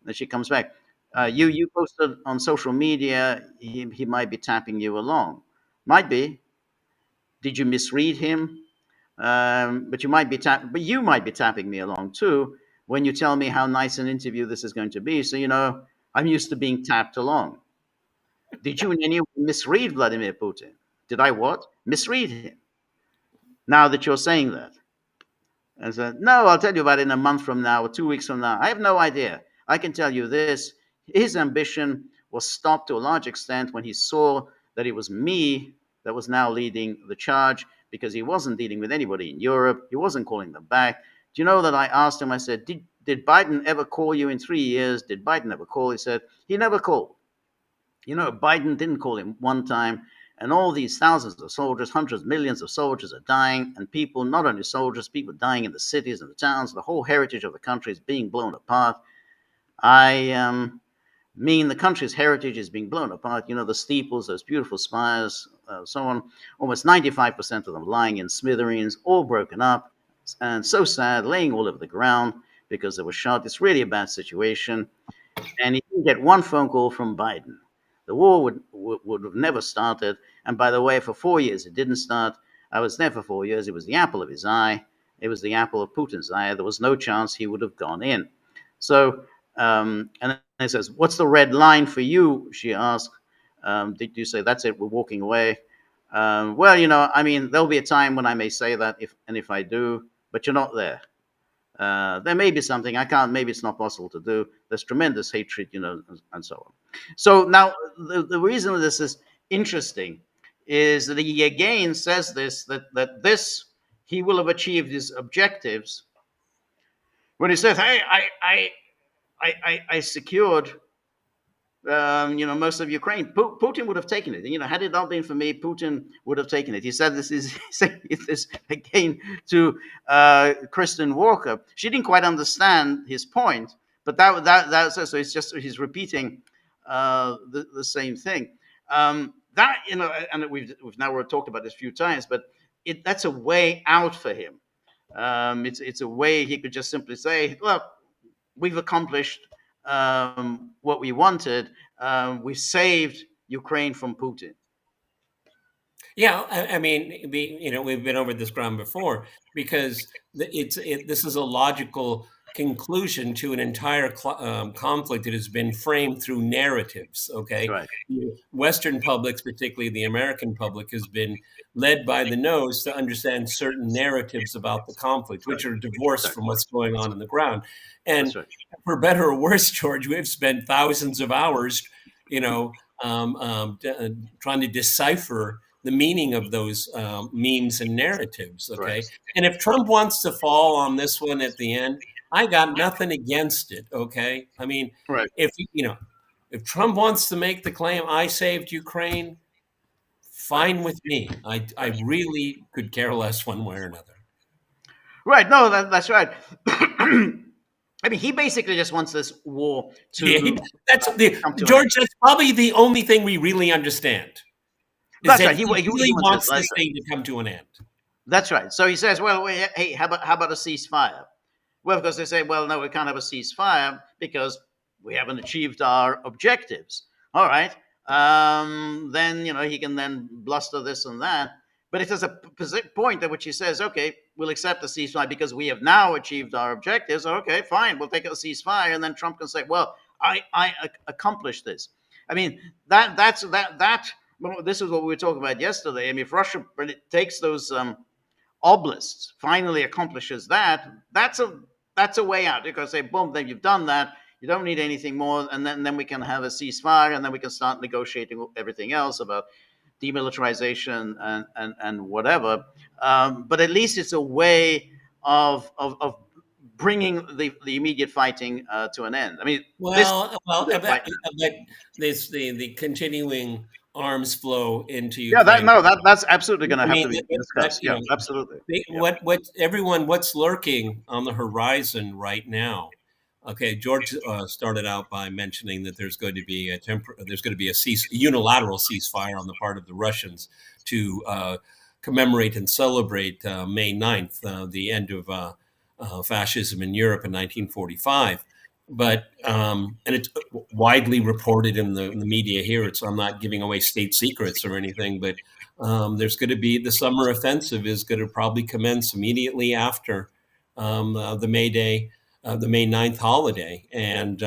Then she comes back. You posted on social media he might be tapping you along. Might be. Did you misread him? But you might be tapping me along too when you tell me how nice an interview this is going to be. So I'm used to being tapped along. Did you in any way misread Vladimir Putin? Did I what? Misread him? Now that you're saying that. I said, no, I'll tell you about it in a month from now or 2 weeks from now. I have no idea. I can tell you this. His ambition was stopped to a large extent when he saw that it was me that was now leading the charge because he wasn't dealing with anybody in Europe. He wasn't calling them back. Do you know that I asked him, I said, did Biden ever call you in 3 years? Did Biden ever call? He said, he never called. You know, Biden didn't call him one time. And all these thousands of soldiers, hundreds, millions of soldiers are dying. And people, not only soldiers, people dying in the cities and the towns. The whole heritage of the country is being blown apart. I mean, the country's heritage is being blown apart. You know, the steeples, those beautiful spires, so on, almost 95% of them lying in smithereens, all broken up. And so sad, laying all over the ground because they were shot. It's really a bad situation. And he didn't get one phone call from Biden. The war would have never started. And by the way, for 4 years, it didn't start. I was there for 4 years. It was the apple of his eye. It was the apple of Putin's eye. There was no chance he would have gone in. So, and then he says, what's the red line for you? She asked. Did you say, that's it, we're walking away? Well, you know, I mean, there'll be a time when I may say that, if I do, but you're not there. There may be something I can't, maybe it's not possible to do. There's tremendous hatred, you know, and so on. So now the reason this is interesting is that he again says this, that this, he will have achieved his objectives when he says, hey, I secured, you know, most of Ukraine. Putin would have taken it. You know, had it not been for me, Putin would have taken it. He said this again to Kristen Walker. She didn't quite understand his point, but that's so he's repeating the same thing. That, you know, and we've now talked about this a few times, but that's a way out for him. It's a way he could just simply say, look, we've accomplished what we wanted. We saved Ukraine from Putin. Yeah, I mean, you know, we've been over this ground before because this is a logical conclusion to an entire conflict that has been framed through narratives. Okay, Right. Western publics, particularly the American public, has been led by the nose to understand certain narratives about the conflict, which are divorced from what's going on the ground. And That's right. for better or worse, George, we've spent thousands of hours, you know, trying to decipher the meaning of those memes and narratives. Okay. Right. And if Trump wants to fall on this one at the end, I got nothing against it. Okay. I mean, Right. if Trump wants to make the claim, I saved Ukraine, fine with me. I really could care less one way or another. Right. No, that's right. I mean, he basically just wants this war to. Yeah, come to George. That's probably the only thing we really understand. That's that right. He really wants this thing to come to an end. That's right. So he says, well, hey, how about a ceasefire? Well, of course, they say, well, no, we can't have a ceasefire because we haven't achieved our objectives. All right. Then, you know, he can then bluster this and that. But if there's a point at which he says, okay, we'll accept a ceasefire because we have now achieved our objectives. Okay, fine, we'll take a ceasefire. And then Trump can say, well, I accomplished this. I mean, that's this is what we were talking about yesterday. I mean, if Russia takes those oblasts, finally accomplishes that, that's a way out. Because say, boom, then you've done that. You don't need anything more, and then we can have a ceasefire, and then we can start negotiating everything else about demilitarization and whatever. But at least it's a way of bringing the immediate fighting to an end. I mean, the continuing arms flow into Ukraine. That's absolutely going to have to be discussed. Yeah, absolutely. What's lurking on the horizon right now? Okay, George started out by mentioning that there's going to be a unilateral ceasefire on the part of the Russians to commemorate and celebrate May 9th, the end of fascism in Europe in 1945. But and it's widely reported in the media here. I'm not giving away state secrets or anything, but there's going to be the summer offensive is going to probably commence immediately after the May 9th holiday. And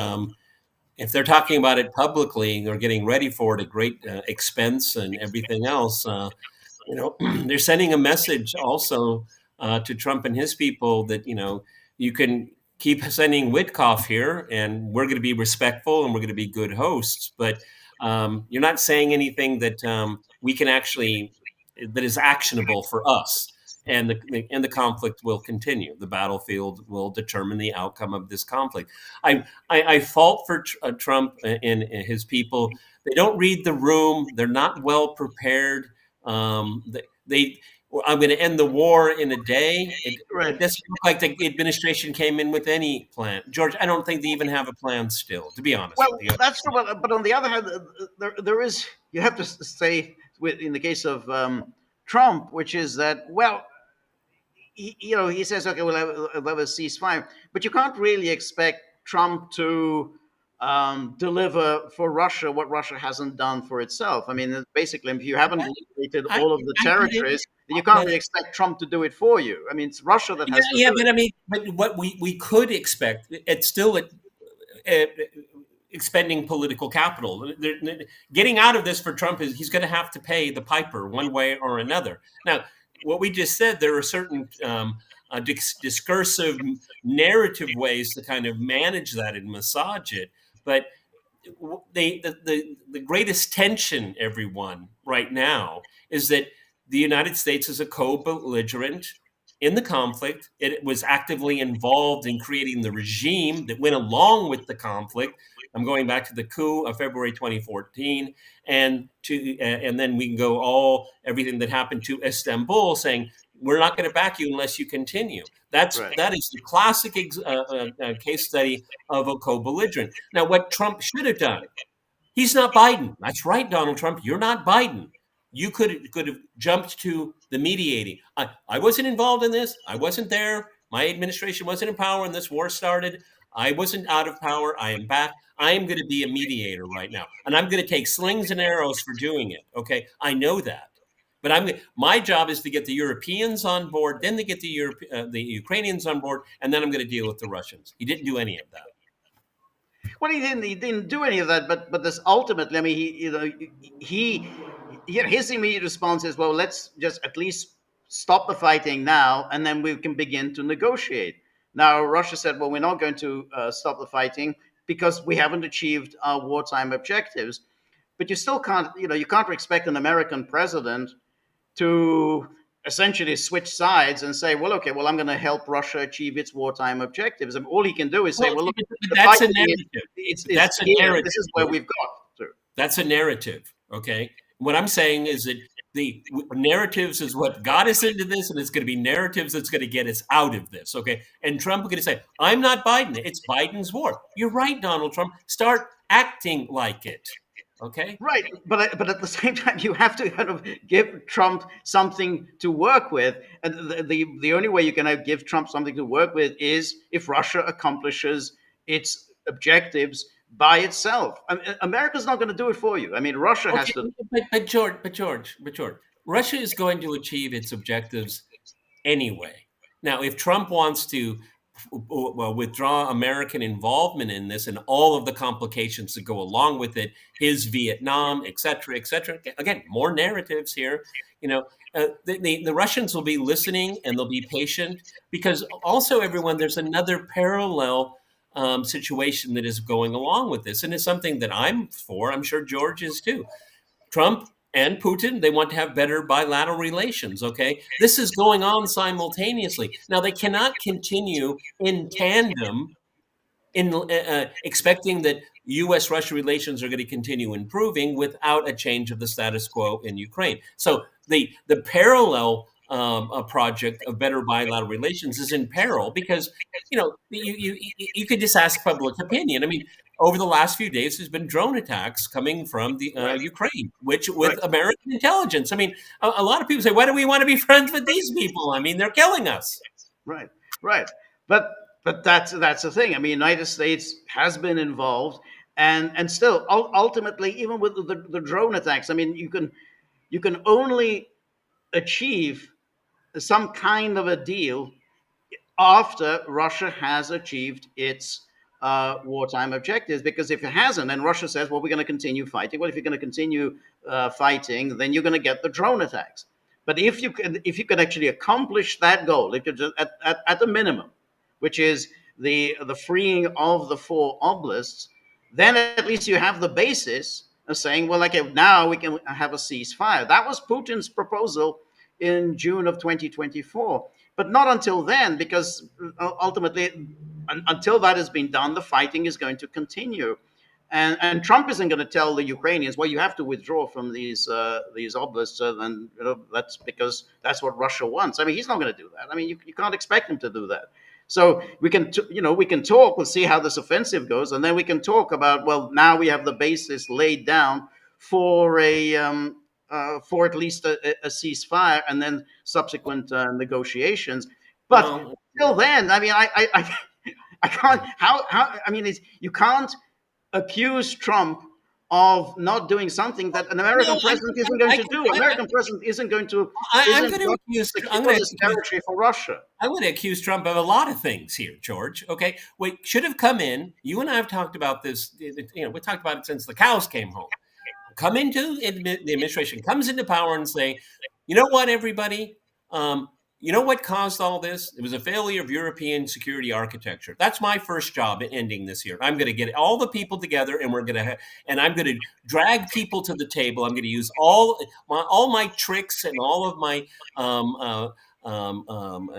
if they're talking about it publicly, they're getting ready for it at great expense and everything else. They're sending a message also to Trump and his people that, you can keep sending Witkoff here and we're going to be respectful and we're going to be good hosts. But you're not saying anything that we can actually that is actionable for us. And the conflict will continue. The battlefield will determine the outcome of this conflict. I fault for Trump and his people. They don't read the room. They're not well prepared. I'm going to end the war in a day. It doesn't look like the administration came in with any plan. George, I don't think they even have a plan still, to be honest Well, with you. that's true. But on the other hand, there is, you have to say, in the case of Trump, which is that, well, he says, okay, we'll have a ceasefire, but you can't really expect Trump to deliver for Russia what Russia hasn't done for itself. I mean, basically, if you haven't liberated all of the territories, then you can't really expect Trump to do it for you. I mean, it's Russia that has to do but it. I mean, but what we could expect, it's still expending political capital. Getting out of this for Trump is he's going to have to pay the piper one way or another. Now, what we just said, there are certain discursive narrative ways to kind of manage that and massage it. But the greatest tension, everyone, right now is that the United States is a co-belligerent in the conflict. It was actively involved in creating the regime that went along with the conflict. I'm going back to the coup of February 2014, and then we can go everything that happened to Istanbul, saying we're not going to back you unless you continue. That is the classic case study of a co-belligerent. Now, what Trump should have done, he's not Biden. That's right, Donald Trump. You're not Biden. You could have jumped to the mediating. I wasn't involved in this. I wasn't there. My administration wasn't in power when this war started. I wasn't out of power. I am back. I am going to be a mediator right now. And I'm going to take slings and arrows for doing it. Okay. I know that. But my job is to get the Europeans on board, then to get the Ukrainians on board, and then I'm going to deal with the Russians. He didn't do any of that. Well, he didn't do any of that. But this ultimately, I mean, his immediate response is, well, let's just at least stop the fighting now, and then we can begin to negotiate. Now, Russia said, well, we're not going to stop the fighting because we haven't achieved our wartime objectives. But you still can't, you can't expect an American president to essentially switch sides and say, well, okay, well, I'm going to help Russia achieve its wartime objectives. And all he can do is say, well, look, that's a narrative. That's a narrative. This is where we've got to. That's a narrative, okay? What I'm saying is that the narratives is what got us into this, and it's going to be narratives that's going to get us out of this, okay? And Trump is going to say, I'm not Biden. It's Biden's war. You're right, Donald Trump. Start acting like it. Okay. Right, but at the same time, you have to kind of give Trump something to work with, and the only way you can give Trump something to work with is if Russia accomplishes its objectives by itself. I mean, America's not going to do it for you. I mean, Russia has to. But George, Russia is going to achieve its objectives anyway. Now, if Trump wants to withdraw American involvement in this and all of the complications that go along with it, his Vietnam, et cetera, et cetera. Again, more narratives here. The Russians will be listening and they'll be patient because also, everyone, there's another parallel situation that is going along with this. And it's something that I'm for. I'm sure George is too. Trump and Putin, they want to have better bilateral relations, okay? This is going on simultaneously. Now, they cannot continue in tandem in expecting that U.S.-Russia relations are going to continue improving without a change of the status quo in Ukraine. So the parallel project of better bilateral relations is in peril because, you could just ask public opinion. I mean, over the last few days, there's been drone attacks coming from the Ukraine, with American intelligence. I mean, a lot of people say, why do we want to be friends with these people? I mean, they're killing us. Right. But that's the thing. I mean, the United States has been involved, and still, ultimately, even with the drone attacks, I mean, you can only achieve some kind of a deal after Russia has achieved its wartime objectives, because if it hasn't, then Russia says, well, we're going to continue fighting. Well, if you're going to continue fighting, then you're going to get the drone attacks. But if you can actually accomplish that goal, if you're just at the minimum, which is the freeing of the 4 oblasts, then at least you have the basis saying, well, okay, now we can have a ceasefire. That was Putin's proposal in June of 2024. But not until then, because ultimately, until that has been done, the fighting is going to continue. And Trump isn't going to tell the Ukrainians, well, you have to withdraw from these oblasts, and that's because that's what Russia wants. I mean, he's not going to do that. I mean, you can't expect him to do that. So we can talk. We'll see how this offensive goes, and then we can talk about, well, now we have the basis laid down for for at least a ceasefire, and then subsequent negotiations. But until then, I mean, I can't. How I mean, you can't accuse Trump of not doing something that an American president isn't going to do. American president isn't going to. I'm going to accuse territory for Russia. I'm going to accuse Trump of a lot of things here, George. Okay, we should have come in. You and I have talked about this. We talked about it since the cows came home. Come into the administration, comes into power, and say, you know what, everybody. You know what caused all this? It was a failure of European security architecture. That's my first job ending this year. I'm going to get all the people together, and I'm going to drag people to the table. I'm going to use all my tricks and all of my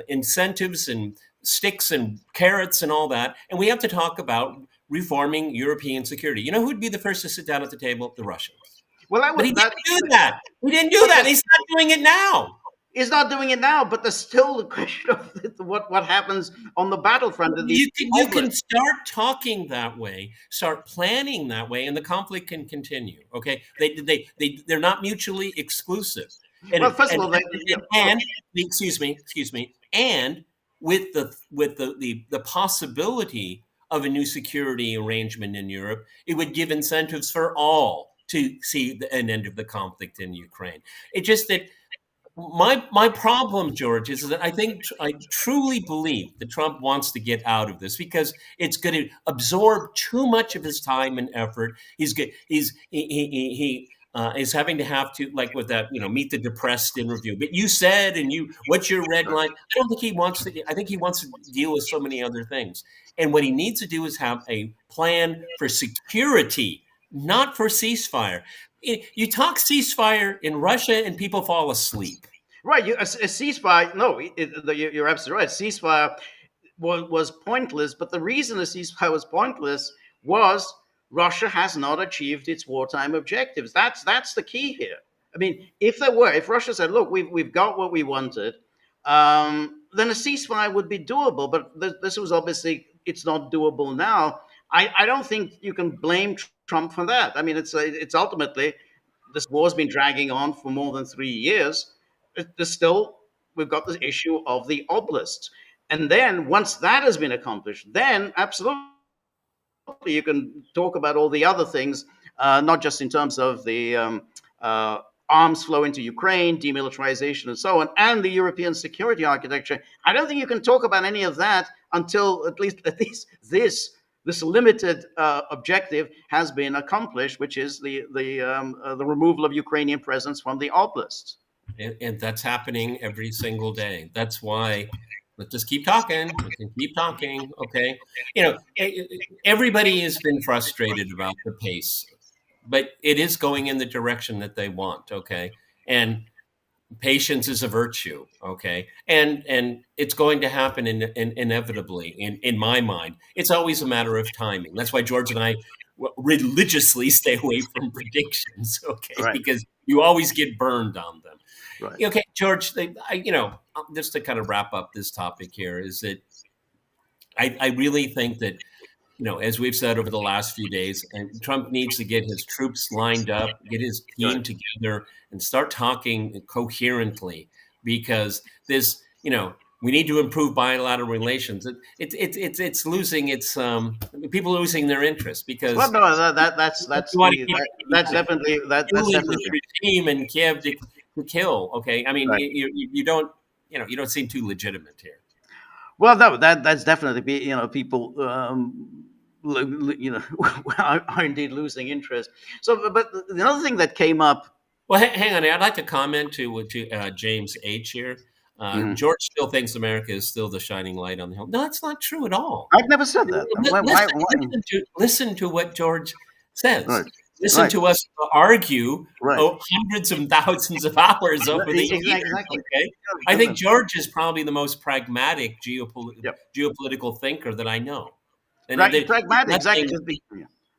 incentives and sticks and carrots and all that. And we have to talk about reforming European security. You know who'd be the first to sit down at the table? The Russians. Well, but he didn't do that. He didn't do that. He's not doing it now. He's not doing it now, but there's still the question of what happens on the battlefront. You can start talking that way, start planning that way, and the conflict can continue. Okay, they're not mutually exclusive. And, well, first of all, excuse me, and with the possibility of a new security arrangement in Europe, it would give incentives for all to see an end of the conflict in Ukraine. It's just that. My problem, George, is that I truly believe that Trump wants to get out of this because it's going to absorb too much of his time and effort. He is having to have to, like with that, meet the depressed interview. But you said, what's your red line? I don't think he wants to. I think he wants to deal with so many other things. And what he needs to do is have a plan for security, not for ceasefire. You talk ceasefire in Russia and people fall asleep. Right. A ceasefire. No, you're absolutely right. Ceasefire was pointless. But the reason a ceasefire was pointless was Russia has not achieved its wartime objectives. That's the key here. I mean, if Russia said, look, we've got what we wanted, then a ceasefire would be doable. But this was obviously, it's not doable now. I don't think you can blame Trump for that. I mean, it's ultimately, this war's been dragging on for more than 3 years. We've got the issue of the oblasts. And then once that has been accomplished, then absolutely you can talk about all the other things, not just in terms of the arms flow into Ukraine, demilitarization and so on, and the European security architecture. I don't think you can talk about any of that until at least this limited objective has been accomplished, which is the removal of Ukrainian presence from the oblasts. And that's happening every single day. That's why let's just keep talking. We can keep talking, okay? Everybody has been frustrated about the pace, but it is going in the direction that they want, okay? And patience is a virtue, okay? And it's going to happen inevitably, in my mind. It's always a matter of timing. That's why George and I religiously stay away from predictions, okay? Right. Because you always get burned on them. Right. Okay, George, just to kind of wrap up this topic here is that I really think that, as we've said over the last few days, and Trump needs to get his troops lined up, get his team together, and start talking coherently, because this, we need to improve bilateral relations. It's losing its people losing their interest because. Well, no, that's definitely the regime in Kiev to kill. Okay, I mean, right. you don't seem too legitimate here. Well, no, that's definitely people are indeed losing interest. So, but the other thing that came up. Well, hang on. I'd like to comment to James H here. George still thinks America is still the shining light on the hill. No, that's not true at all. I've never said that. Listen to what George says. Right. listen to us argue Right. hundreds of thousands of hours over the years. Exactly. Okay, I think George is probably the most pragmatic Yep. geopolitical thinker that I know. And Pragmatic, exactly.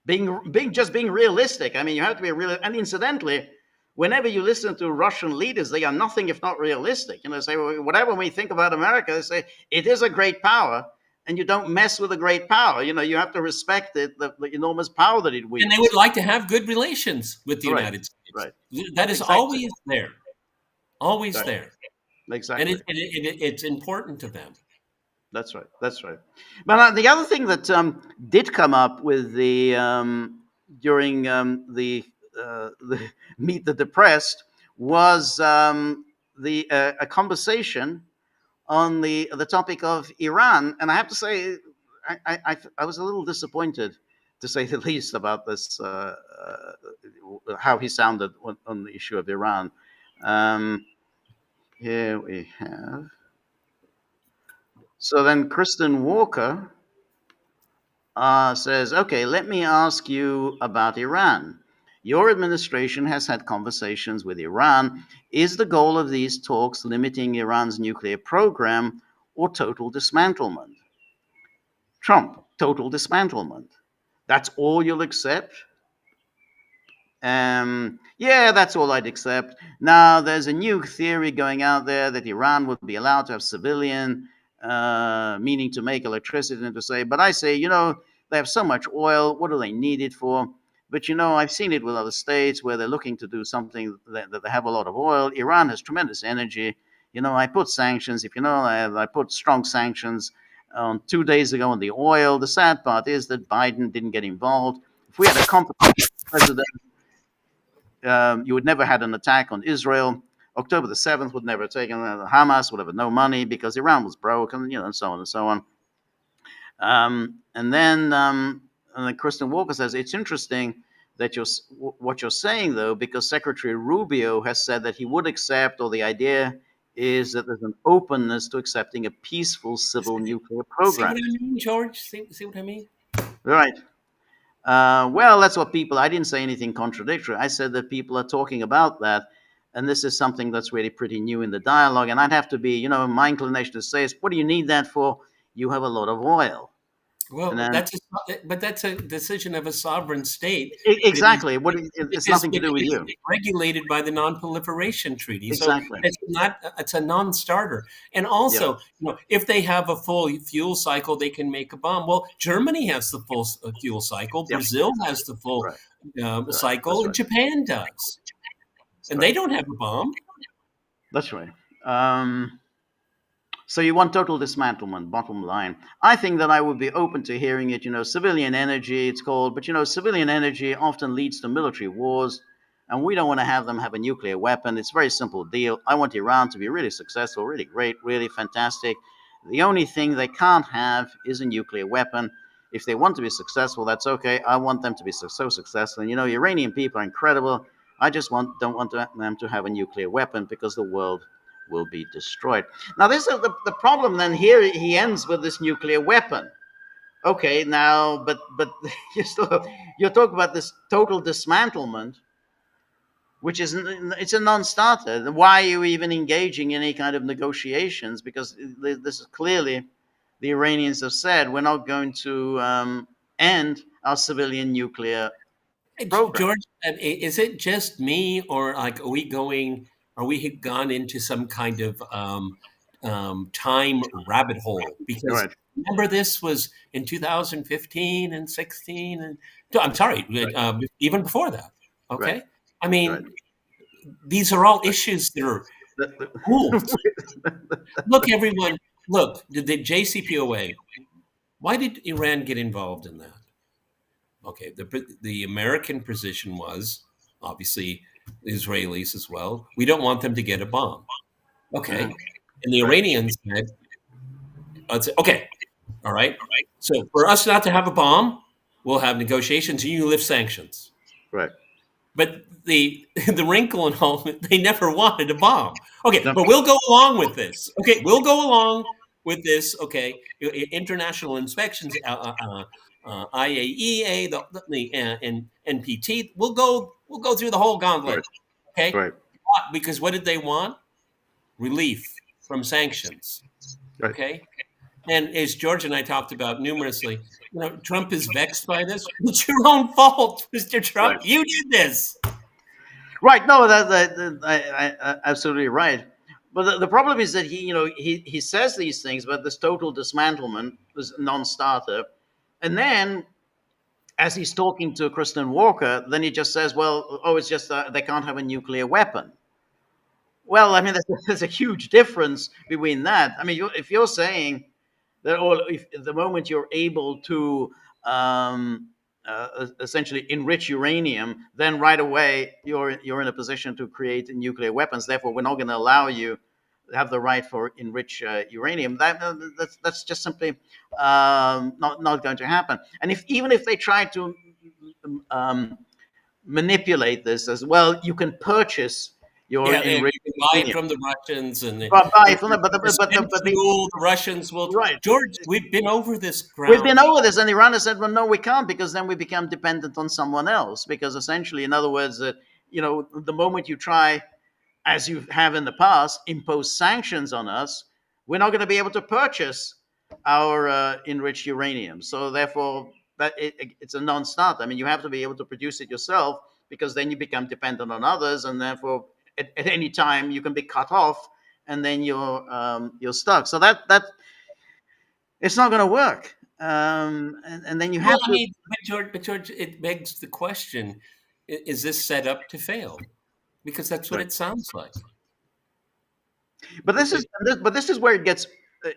nothing- Just being realistic. I mean, you have to be real. And incidentally, whenever you listen to Russian leaders, they are nothing if not realistic. You know, say, well, whatever we think about America, they say it is a great power, and you don't mess with a great power. You know, you have to respect it, the enormous power that it wields. And they would like to have good relations with the Right. United States. Right. That is Exactly. always there. Always Right. there. Exactly. And it's important to them. That's right. That's right. But the other thing that did come up with the during the Meet the Depressed was a conversation on the topic of Iran, and I have to say, I was a little disappointed, to say the least, about this how he sounded on the issue of Iran. Here we have. So then Kristen Walker says, okay, let me ask you about Iran. Your administration has had conversations with Iran. Is the goal of these talks limiting Iran's nuclear program or total dismantlement? Trump, total dismantlement. That's all you'll accept? Yeah, that's all I'd accept. Now, there's a new theory going out there that Iran would be allowed to have civilian meaning to make electricity and to say, but I say, you know, they have so much oil, what do they need it for? But, you know, I've seen it with other states where they're looking to do something that they have a lot of oil. Iran has tremendous energy. You know, I put sanctions, if you know, I put strong sanctions 2 days ago on the oil. The sad part is that Biden didn't get involved. If we had a competent president, you would never had an attack on Israel. October the 7th would never have taken Hamas would have no money because Iran was broke, and you know, and so on and so on. And then Kristen Walker says it's interesting that what you're saying though, because Secretary Rubio has said that he would accept, or the idea is that there's an openness to accepting a peaceful civil nuclear program. See what I mean, George? See what I mean? Right. Well, that's what people. I didn't say anything contradictory. I said that people are talking about that. And this is something that's really pretty new in the dialogue. And I'd have to be, you know, my inclination to say is, what do you need that for? You have a lot of oil. Well, then, that's a decision of a sovereign state. Exactly. It's nothing to do with you. Regulated by the Non-Proliferation Treaty. Exactly. So it's a non-starter. And also, you know, if they have a full fuel cycle, they can make a bomb. Well, Germany has the full fuel cycle. Brazil has the full cycle, and Japan does. And they don't have a bomb. That's right. So you want total dismantlement, bottom line. I think that I would be open to hearing it, you know, civilian energy, it's called. But, you know, civilian energy often leads to military wars. And we don't want to have them have a nuclear weapon. It's a very simple deal. I want Iran to be really successful, really great, really fantastic. The only thing they can't have is a nuclear weapon. If they want to be successful, that's okay. I want them to be so successful. And, you know, Iranian people are incredible. I just don't want them to have a nuclear weapon because the world will be destroyed. Now, this is the problem. Then here he ends with this nuclear weapon. Okay, now, but you're talking about this total dismantlement, which it's a non-starter. Why are you even engaging in any kind of negotiations? Because this is clearly the Iranians have said we're not going to end our civilian nuclear program. George, is it just me, or like are we gone into some kind of time rabbit hole? Because remember, this was in 2015 and 16, and I'm sorry, even before that. Okay, right. I mean, these are all issues that are rules. Look, everyone, look, the JCPOA. Why did Iran get involved in that? Okay, the American position was, obviously, the Israelis as well, we don't want them to get a bomb. Okay. And the Iranians said, okay, all right. So for us not to have a bomb, we'll have negotiations and you lift sanctions. Right. But the wrinkle in all, they never wanted a bomb. Okay, but we'll go along with this. Okay, we'll go along with this. Okay, international inspections, IAEA, and NPT. We'll go through the whole gauntlet. Right. Okay, Right. because what did they want? Relief from sanctions. Right. Okay, and as George and I talked about numerously, Trump is vexed by this. It's your own fault, Mr. Trump. Right. You did this. Right. No, I absolutely right. But the problem is that he says these things, but this total dismantlement is a non-starter. And then, as he's talking to Kristen Walker, then he just says, "Well, it's just they can't have a nuclear weapon." Well, I mean, there's a huge difference between that. I mean, if you're saying that, or if the moment you're able to essentially enrich uranium, then right away you're in a position to create nuclear weapons. Therefore, we're not going to allow you to have the right for enriched uranium. That's just simply not going to happen. And even if they try to manipulate this as well, you can purchase your enriched you can buy it uranium. from the Russians, and Buy it from them, the Russians will. Right. George, we've been over this ground. We've been over this, and Iran has said, "Well, no, we can't, because then we become dependent on someone else." Because essentially, in other words, the moment you try, as you have in the past, impose sanctions on us, we're not going to be able to purchase our enriched uranium. So therefore, it's a non-starter. I mean, you have to be able to produce it yourself, because then you become dependent on others, and therefore, at any time you can be cut off, and then you're stuck. So that it's not going to work. And then you have I mean, but George, it begs the question: is this set up to fail? Because that's what it sounds like. But this is where it gets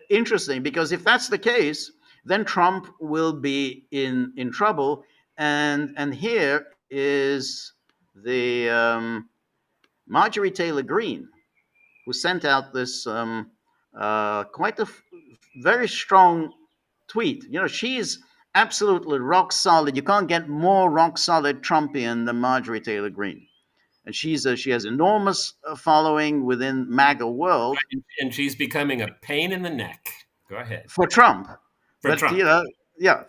interesting, because if that's the case, then Trump will be in trouble. And here is the Marjorie Taylor Greene, who sent out this quite a very strong tweet. She's absolutely rock solid. You can't get more rock solid Trumpian than Marjorie Taylor Greene. And she has enormous following within MAGA world. And she's becoming a pain in the neck. Go ahead. For Trump. For Trump.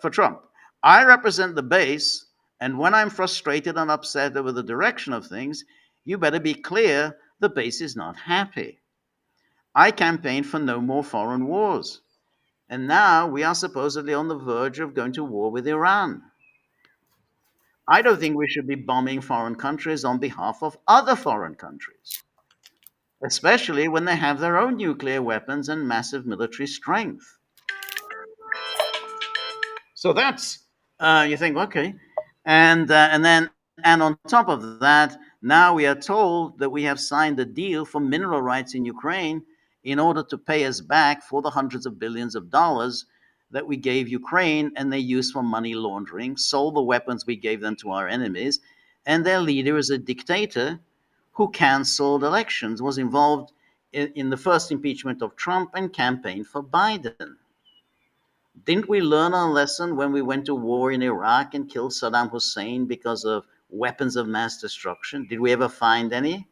For Trump. I represent the base, and when I'm frustrated and upset over the direction of things, you better be clear the base is not happy. I campaigned for no more foreign wars. And now we are supposedly on the verge of going to war with Iran. I don't think we should be bombing foreign countries on behalf of other foreign countries, especially when they have their own nuclear weapons and massive military strength. So that's, you think, okay. And on top of that, now we are told that we have signed a deal for mineral rights in Ukraine in order to pay us back for the hundreds of billions of dollars that we gave Ukraine, and they used for money laundering, sold the weapons we gave them to our enemies, and their leader is a dictator who canceled elections, was involved in the first impeachment of Trump, and campaigned for Biden. Didn't we learn our lesson when we went to war in Iraq and killed Saddam Hussein because of weapons of mass destruction? Did we ever find any?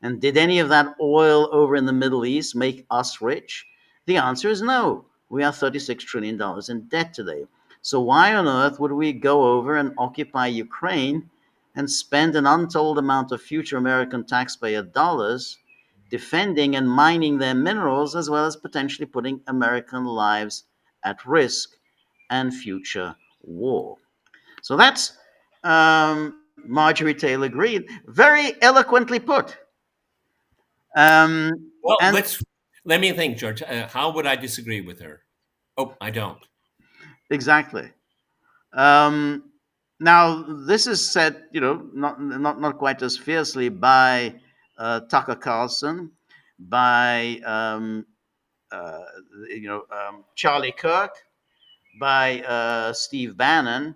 And did any of that oil over in the Middle East make us rich? The answer is no. We are $36 trillion in debt today. So why on earth would we go over and occupy Ukraine and spend an untold amount of future American taxpayer dollars defending and mining their minerals, as well as potentially putting American lives at risk and future war? So that's Marjorie Taylor Greene, very eloquently put. Let me think, George. How would I disagree with her? Oh, I don't. Exactly. Now, this is said, not quite as fiercely by Tucker Carlson, by Charlie Kirk, by Steve Bannon.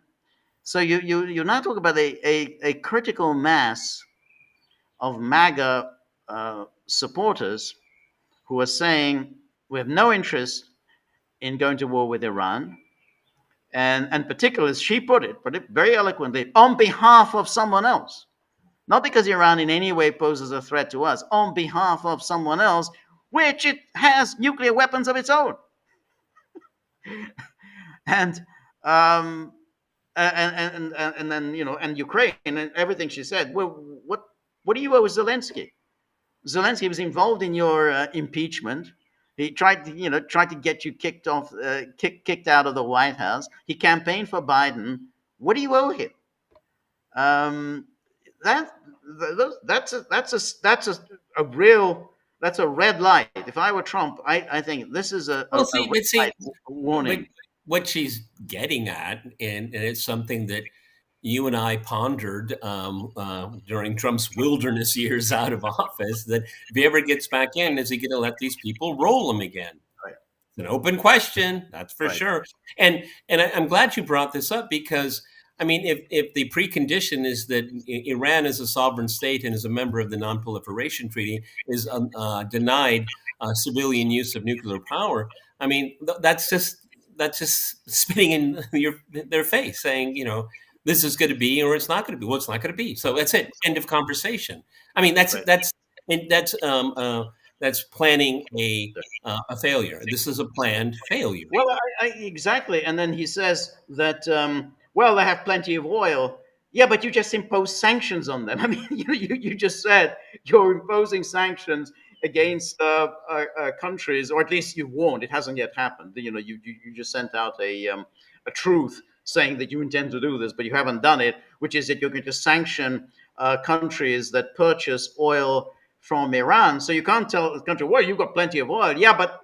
So you now talk about a critical mass of MAGA supporters who are saying we have no interest in going to war with Iran, and particularly, as she put it very eloquently, on behalf of someone else. Not because Iran in any way poses a threat to us, on behalf of someone else, which it has nuclear weapons of its own. And Um, and then and Ukraine and everything she said. Well, what do you owe Zelensky? Zelensky was involved in your impeachment. He tried to tried to get you kicked out of the White House. He campaigned for Biden. What do you owe him? Um, that a real that's a red light. If I were Trump, I think this is a Well, red light warning. what she's getting at, and it's something that you and I pondered during Trump's wilderness years out of office, that if he ever gets back in, is he going to let these people roll him again? Right. It's an open question, that's for sure. And I'm glad you brought this up, because I mean, if the precondition is that Iran is a sovereign state and is a member of the Non-Proliferation Treaty is denied civilian use of nuclear power, I mean, that's just spitting in their face, saying, this is going to be, or it's not going to be. Well, it's not going to be. So that's it. End of conversation. I mean, that's planning a failure. This is a planned failure. Well, exactly. And then he says that, well, they have plenty of oil. Yeah, but you just impose sanctions on them. I mean, you just said you're imposing sanctions against countries, or at least you warned. It hasn't yet happened. You just sent out a truth saying that you intend to do this, but you haven't done it, which is that you're going to sanction countries that purchase oil from Iran. So you can't tell the country, well, you've got plenty of oil. Yeah, but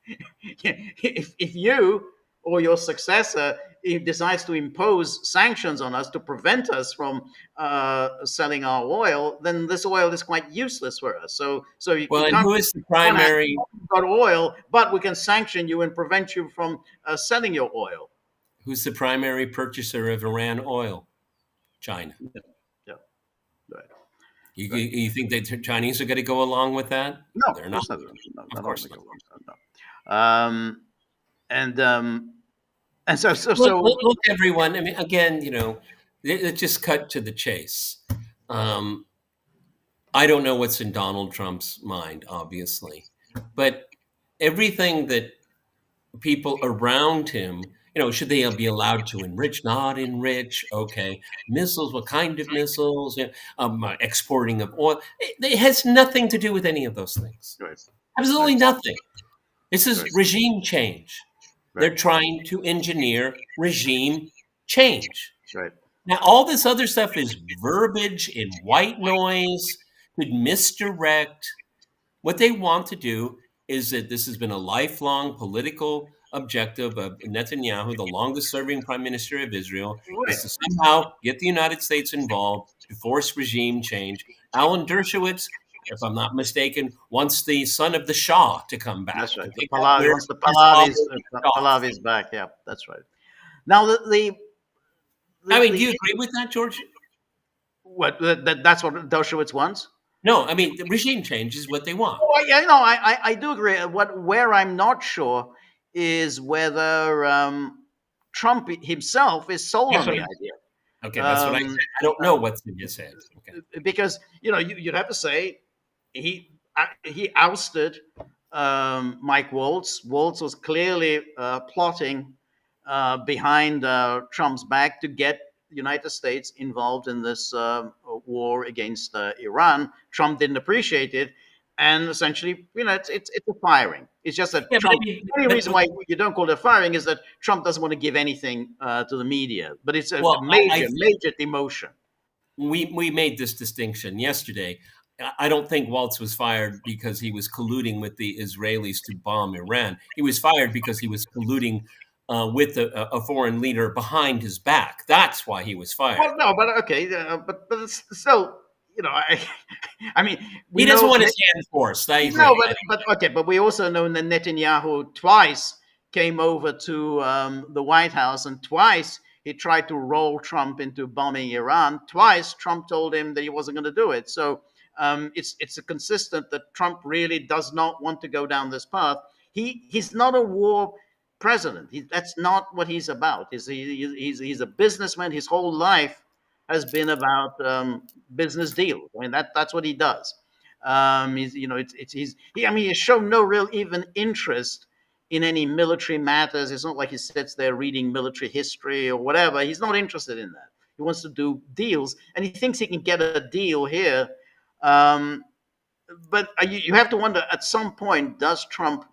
if you or your successor decides to impose sanctions on us to prevent us from selling our oil, then this oil is quite useless for us. So you and can't, who is the primary? Got oil, but we can sanction you and prevent you from selling your oil. Who's the primary purchaser of Iran oil? China. Yeah. Right. You think that the Chinese are going to go along with that? No, they're not. Of course not. And so look, everyone. I mean, again, let's just cut to the chase. I don't know what's in Donald Trump's mind, obviously, but everything that people around him, should they be allowed to enrich? Not enrich. Okay. Missiles, what kind of missiles? Exporting of oil. It has nothing to do with any of those things. Right. Absolutely nothing. This is regime change. Right. They're trying to engineer regime change. Right. Now, all this other stuff is verbiage and white noise to misdirect. What they want to do is that this has been a lifelong political objective of Netanyahu, the longest-serving prime minister of Israel, is to somehow get the United States involved to force regime change. Alan Dershowitz, if I'm not mistaken, wants the son of the Shah to come back. That's right. Pahlavi's back. Yeah, that's right. Now, do you agree with that, George? What? That's what Dershowitz wants? No, I mean, the regime change is what they want. Oh, yeah, no, I do agree. Where I'm not sure is whether Trump himself is sold on the idea. Okay, that's what I said. I don't know what's in his head. Okay. Because you'd have to say he ousted Mike Waltz. Waltz was clearly plotting behind Trump's back to get the United States involved in this war against Iran. Trump didn't appreciate it. And essentially, it's a firing. It's just that the only reason why you don't call it a firing is that Trump doesn't want to give anything to the media. But it's a major demotion. We made this distinction yesterday. I don't think Waltz was fired because he was colluding with the Israelis to bomb Iran. He was fired because he was colluding with a foreign leader behind his back. That's why he was fired. Well, no, but okay, but it's still. I mean, he doesn't want his hands forced. No, but we also know that Netanyahu twice came over to the White House, and twice he tried to roll Trump into bombing Iran. Twice Trump told him that he wasn't going to do it. So it's a consistent that Trump really does not want to go down this path. He's not a war president. That's not what he's about. He's a businessman. His whole life has been about business deals. I mean, that's what he does. He has shown no real even interest in any military matters. It's not like he sits there reading military history or whatever. He's not interested in that. He wants to do deals, and he thinks he can get a deal here. But you have to wonder, at some point, does Trump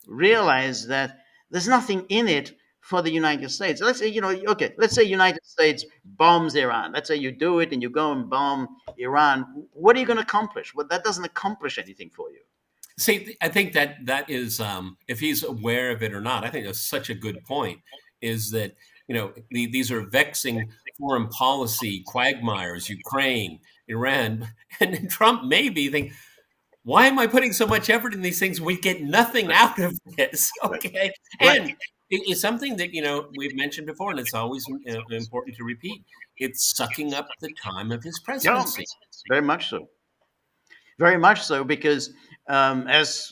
realize that there's nothing in it for the United States? Let's say, let's say United States bombs Iran. Let's say you do it and you go and bomb Iran. What are you going to accomplish? Well, that doesn't accomplish anything for you. See, I think that is, if he's aware of it or not, I think that's such a good point, is that, these are vexing foreign policy quagmires, Ukraine, Iran, and Trump may be thinking, why am I putting so much effort in these things? We get nothing out of this, okay? Right. And it's something that, we've mentioned before, and it's always important to repeat. It's sucking up the time of his presidency. Yeah, very much so. Very much so, because as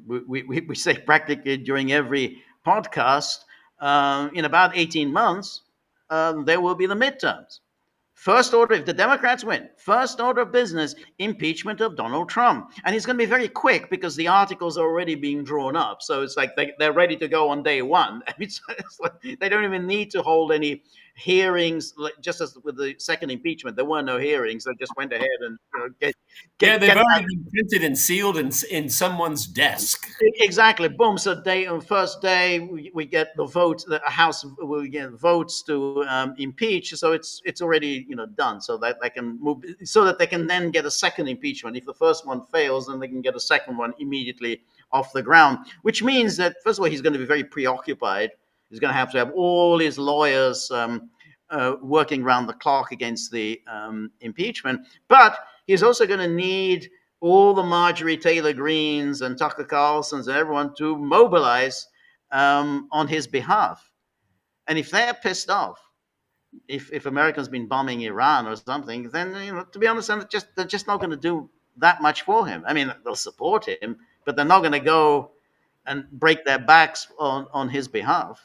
we say practically during every podcast, in about 18 months, there will be the midterms. First order, if the Democrats win, first order of business, impeachment of Donald Trump. And it's going to be very quick because the articles are already being drawn up. So it's like they're ready to go on day one. I mean, it's like they don't even need to hold any hearings, just as with the second impeachment. There were no hearings. They just went ahead and they've already been printed and sealed in someone's desk. Exactly. Boom. So on first day, we get the votes. The House will get votes to impeach. So it's already done. So that they can move. So that they can then get a second impeachment. If the first one fails, then they can get a second one immediately off the ground. Which means that first of all, he's going to be very preoccupied. He's going to have all his lawyers working around the clock against the impeachment. But he's also going to need all the Marjorie Taylor Greens and Tucker Carlsons and everyone to mobilize on his behalf. And if they're pissed off, if America's been bombing Iran or something, then, to be honest, they're just not going to do that much for him. I mean, they'll support him, but they're not going to go and break their backs on his behalf.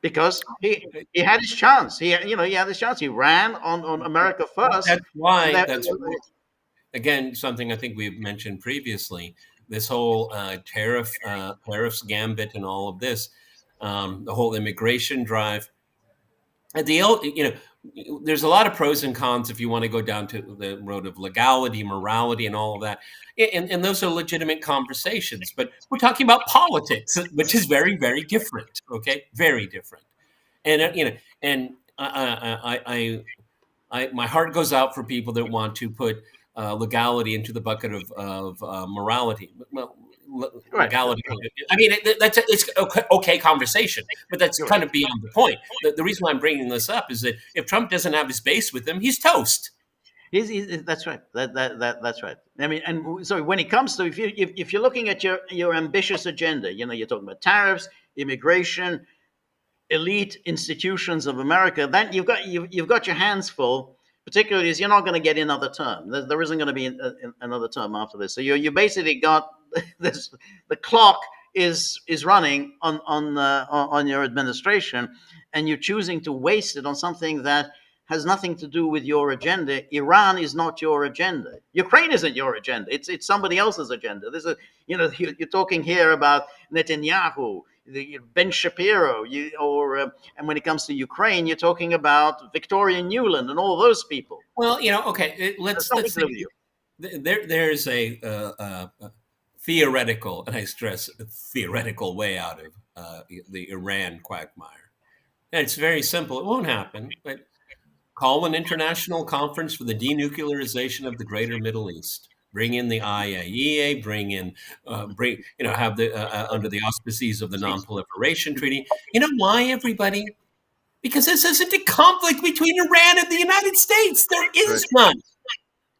Because he had his chance. He had his chance. He ran on America first. That's why. Again, something I think we've mentioned previously. This whole tariffs gambit and all of this, the whole immigration drive. There's a lot of pros and cons if you want to go down to the road of legality, morality, and all of that. And those are legitimate conversations. But we're talking about politics, which is very, very different. Okay, very different. And I my heart goes out for people that want to put legality into the bucket of morality. Well, legality. I mean, it's okay conversation, but that's kind of beyond the point. The reason why I'm bringing this up is that if Trump doesn't have his base with him, he's toast. That's right. That's right. I mean, and so when it comes to if you're looking at your ambitious agenda, you're talking about tariffs, immigration, elite institutions of America, then you've got your hands full. Particularly, as you're not going to get another term. There isn't going to be another term after this. So you basically got this. The clock is running on your administration, and you're choosing to waste it on something that has nothing to do with your agenda. Iran is not your agenda. Ukraine isn't your agenda. It's somebody else's agenda. You're talking here about Netanyahu, Ben Shapiro, and when it comes to Ukraine, you're talking about Victoria Nuland and all those people. Well, okay, let's see. There's a theoretical, and I stress theoretical, way out of the Iran quagmire. And it's very simple. It won't happen, but call an international conference for the denuclearization of the greater Middle East. Bring in the IAEA, have the under the auspices of the Non-Proliferation Treaty. You know why, everybody? Because this isn't a conflict between Iran and the United States. There is none.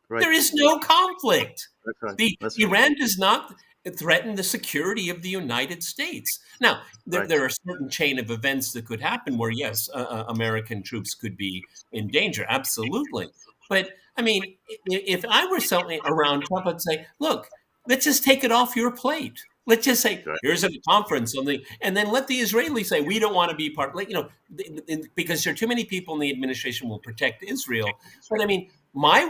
Right. There is no conflict. That's right. Iran does not threaten the security of the United States. Now, there are certain chain of events that could happen where, yes, American troops could be in danger. Absolutely. But I mean, if I were something around Trump, I'd say, look, let's just take it off your plate. Let's just say, here's a conference, and then let the Israelis say, we don't want to be part, because there are too many people in the administration will protect Israel. But I mean, my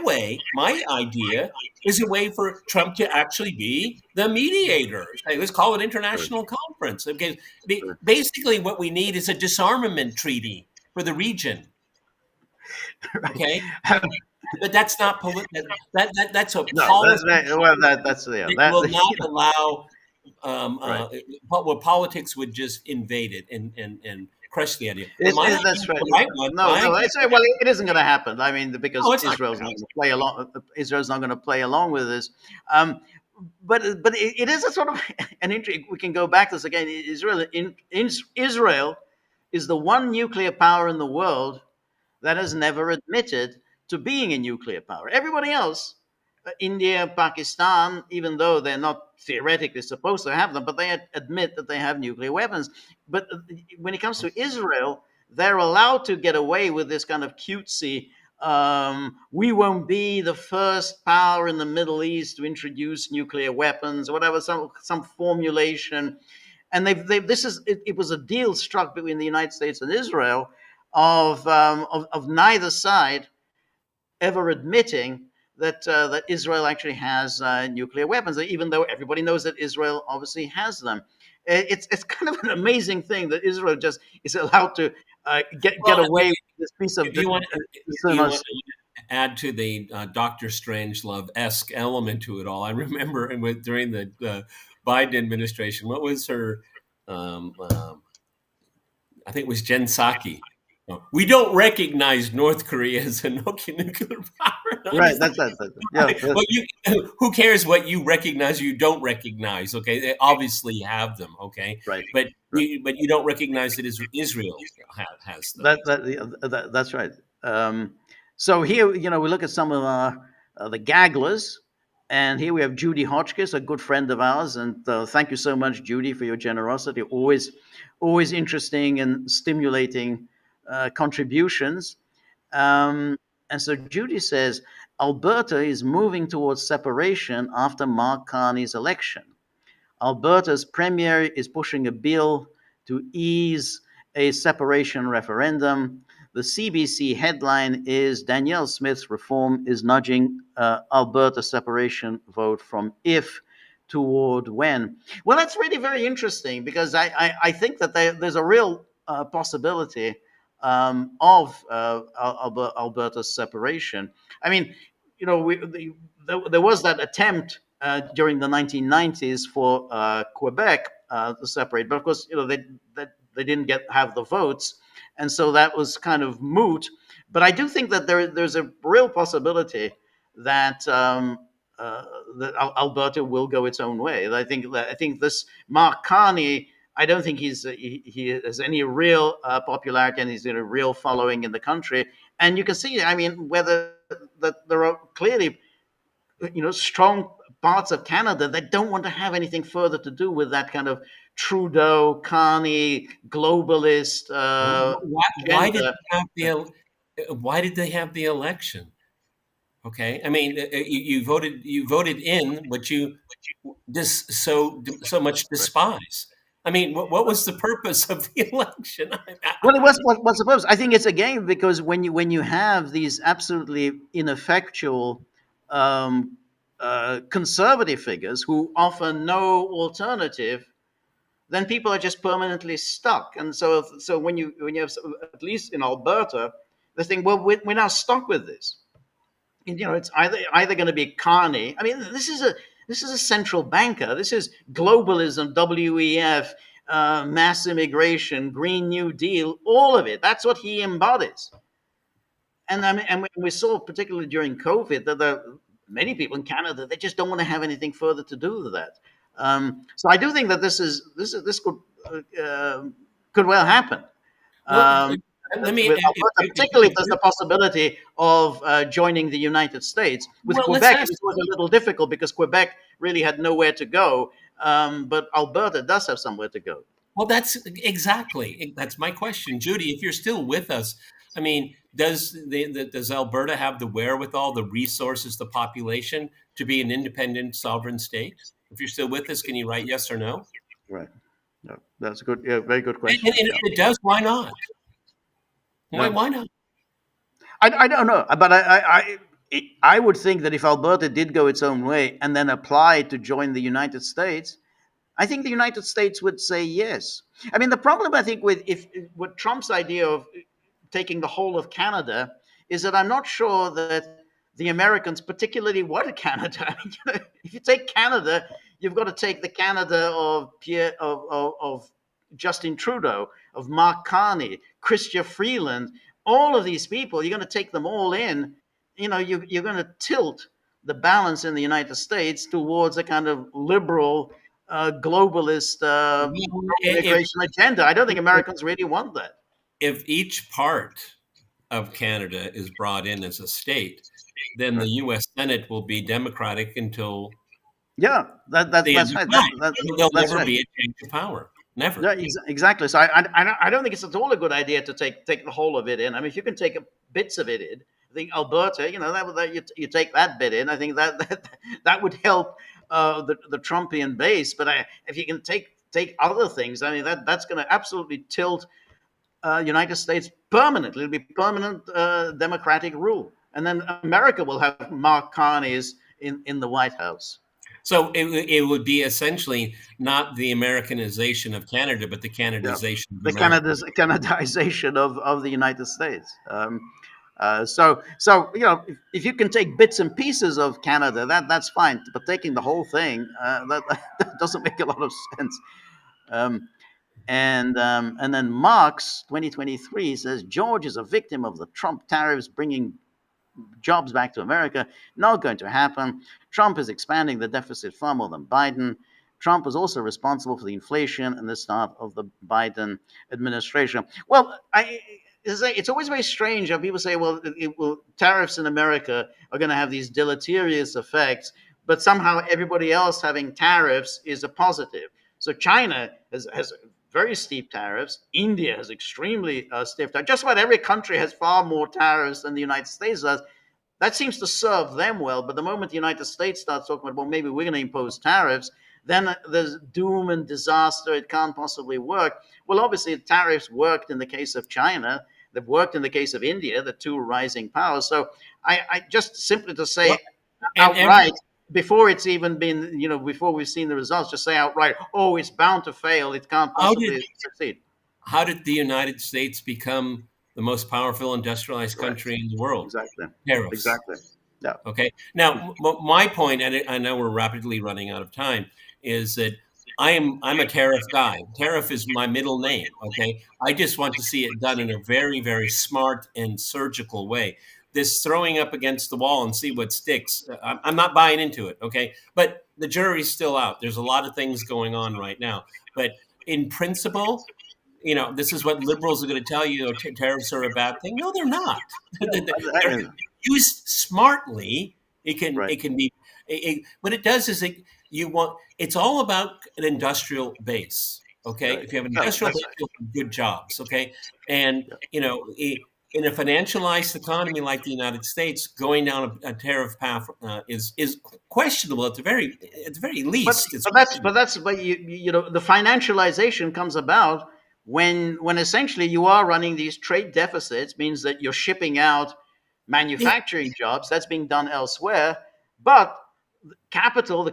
idea is a way for Trump to actually be the mediator. Hey, let's call it international conference. Okay, basically, what we need is a disarmament treaty for the region. Okay, but that's not that's a No, policy that's yeah. that will not You know, allow right. well, politics would just invade it and crush the idea. But That's right. the right one, No, no, it's well, it isn't going to happen. I mean, because no, it's not. Israel's not going to play along. Israel's not going to play along with this. But it is a sort of an interesting. We can go back to this again. Israel is the one nuclear power in the world that has never admitted to being a nuclear power. Everybody else, India, Pakistan, even though they're not theoretically supposed to have them, but they admit that they have nuclear weapons. But when it comes to Israel, they're allowed to get away with this kind of cutesy. We won't be the first power in the Middle East to introduce nuclear weapons, or whatever, some formulation. And it was a deal struck between the United States and Israel of neither side ever admitting that Israel actually has nuclear weapons, even though everybody knows that Israel obviously has them. It's kind of an amazing thing that Israel just is allowed to get away with this piece of. Do you want to add to the Dr. Strangelove-esque element to it all? I remember during the Biden administration, what was her? I think it was Jen Psaki. We don't recognize North Korea as a nuclear power. Right, that's yeah. But who cares what you recognize or you don't recognize? Okay, they obviously have them. Okay, right. But you don't recognize that Israel has them. That's right. So here, we look at some of the Gagglers, and here we have Judy Hotchkiss, a good friend of ours, and thank you so much, Judy, for your generosity. Always interesting and stimulating contributions. And so Judy says, Alberta is moving towards separation after Mark Carney's election. Alberta's premier is pushing a bill to ease a separation referendum. The CBC headline is Danielle Smith's reform is nudging Alberta separation vote from if toward when. Well, that's really very interesting because I think that there's a real possibility of Alberta's separation. I mean, there was that attempt during the 1990s for Quebec to separate, but of course, they didn't have the votes, and so that was kind of moot. But I do think that there's a real possibility that that Alberta will go its own way. I think this Mark Carney, I don't think he has any real popularity, and he's got a real following in the country. And you can see, I mean, whether that there are clearly, strong parts of Canada that don't want to have anything further to do with that kind of Trudeau, Carney, globalist. Why did they have the election? Okay, I mean, you voted in what you so much despise. I mean, what was the purpose of the election? Well, it was what's supposed. I think it's a game because when you have these absolutely ineffectual conservative figures who offer no alternative, then people are just permanently stuck. And so when you have, at least in Alberta, they think, well, we're now stuck with this. And, it's either going to be Carney. I mean, this is a central banker. This is globalism, WEF, mass immigration, Green New Deal, all of it. That's what he embodies. And I mean, and we saw, particularly during COVID, that there are many people in Canada, they just don't want to have anything further to do with that. So I do think that this could well happen. Particularly if there's the possibility of joining the United States. With Quebec, it was a little difficult because Quebec really had nowhere to go, but Alberta does have somewhere to go. Well, that's my question, Judy. If you're still with us, I mean, does Alberta have the wherewithal, the resources, the population to be an independent sovereign state? If you're still with us, can you write yes or no? Right. No, that's a good, very good question. And if it does, why not? Why not? I don't know, but I would think that if Alberta did go its own way and then apply to join the United States, I think the United States would say yes. I mean, the problem I think with Trump's idea of taking the whole of Canada is that I'm not sure that the Americans particularly want Canada. I mean, if you take Canada, you've got to take the Canada of of Justin Trudeau, of Mark Carney, Chrystia Freeland, all of these people. You're going to take them all in. You're going to tilt the balance in the United States towards a kind of liberal, globalist immigration agenda. I don't think Americans really want that. If each part of Canada is brought in as a state, then the U.S. Senate will be Democratic until that's right. There'll never be a change of power. Never. Yeah, exactly. So I don't think it's at all a good idea to take the whole of it in. I mean, if you can take bits of it in, I think Alberta, you take that bit in. I think that would help the Trumpian base. But if you can take other things, I mean, that's going to absolutely tilt United States permanently. It'll be permanent democratic rule, and then America will have Mark Carney's in the White House. So it would be essentially not the Americanization of Canada, but the Canadization of America. Canadization of the United States. So if you can take bits and pieces of Canada, that's fine. But taking the whole thing, that doesn't make a lot of sense. And then Marx 2023 says George is a victim of the Trump tariffs bringing jobs back to America. Not going to happen. Trump is expanding the deficit far more than Biden. Trump was also responsible for the inflation and the start of the Biden administration. Well, it's always very strange how people say, well, tariffs in America are going to have these deleterious effects, but somehow everybody else having tariffs is a positive. So China has very steep tariffs. India has extremely stiff tariffs. Just about every country has far more tariffs than the United States does. That seems to serve them well. But the moment the United States starts talking about, well, maybe we're going to impose tariffs, then there's doom and disaster. It can't possibly work. Well, obviously, tariffs worked in the case of China. They've worked in the case of India, the two rising powers. So I just simply to say outright, before it's even been, before we've seen the results, just say outright, oh, it's bound to fail. It can't possibly succeed. How did the United States become the most powerful industrialized country in the world? Exactly. Tariffs. Exactly. Yeah. Okay. Now, my point, and I know we're rapidly running out of time, is that I'm a tariff guy. Tariff is my middle name. Okay. I just want to see it done in a very, very smart and surgical way. This throwing up against the wall and see what sticks, I'm not buying into it, okay? But the jury's still out. There's a lot of things going on right now. But in principle, this is what liberals are going to tell you, tariffs are a bad thing. No, they're not. They're used smartly. It can be, what it does is it's all about an industrial base, okay? Right. If you have an industrial base, you'll have good jobs, okay? And, in a financialized economy like the United States, going down a tariff path is questionable at the very least. But the financialization comes about when essentially you are running these trade deficits, means that you're shipping out manufacturing jobs that's being done elsewhere, but the capital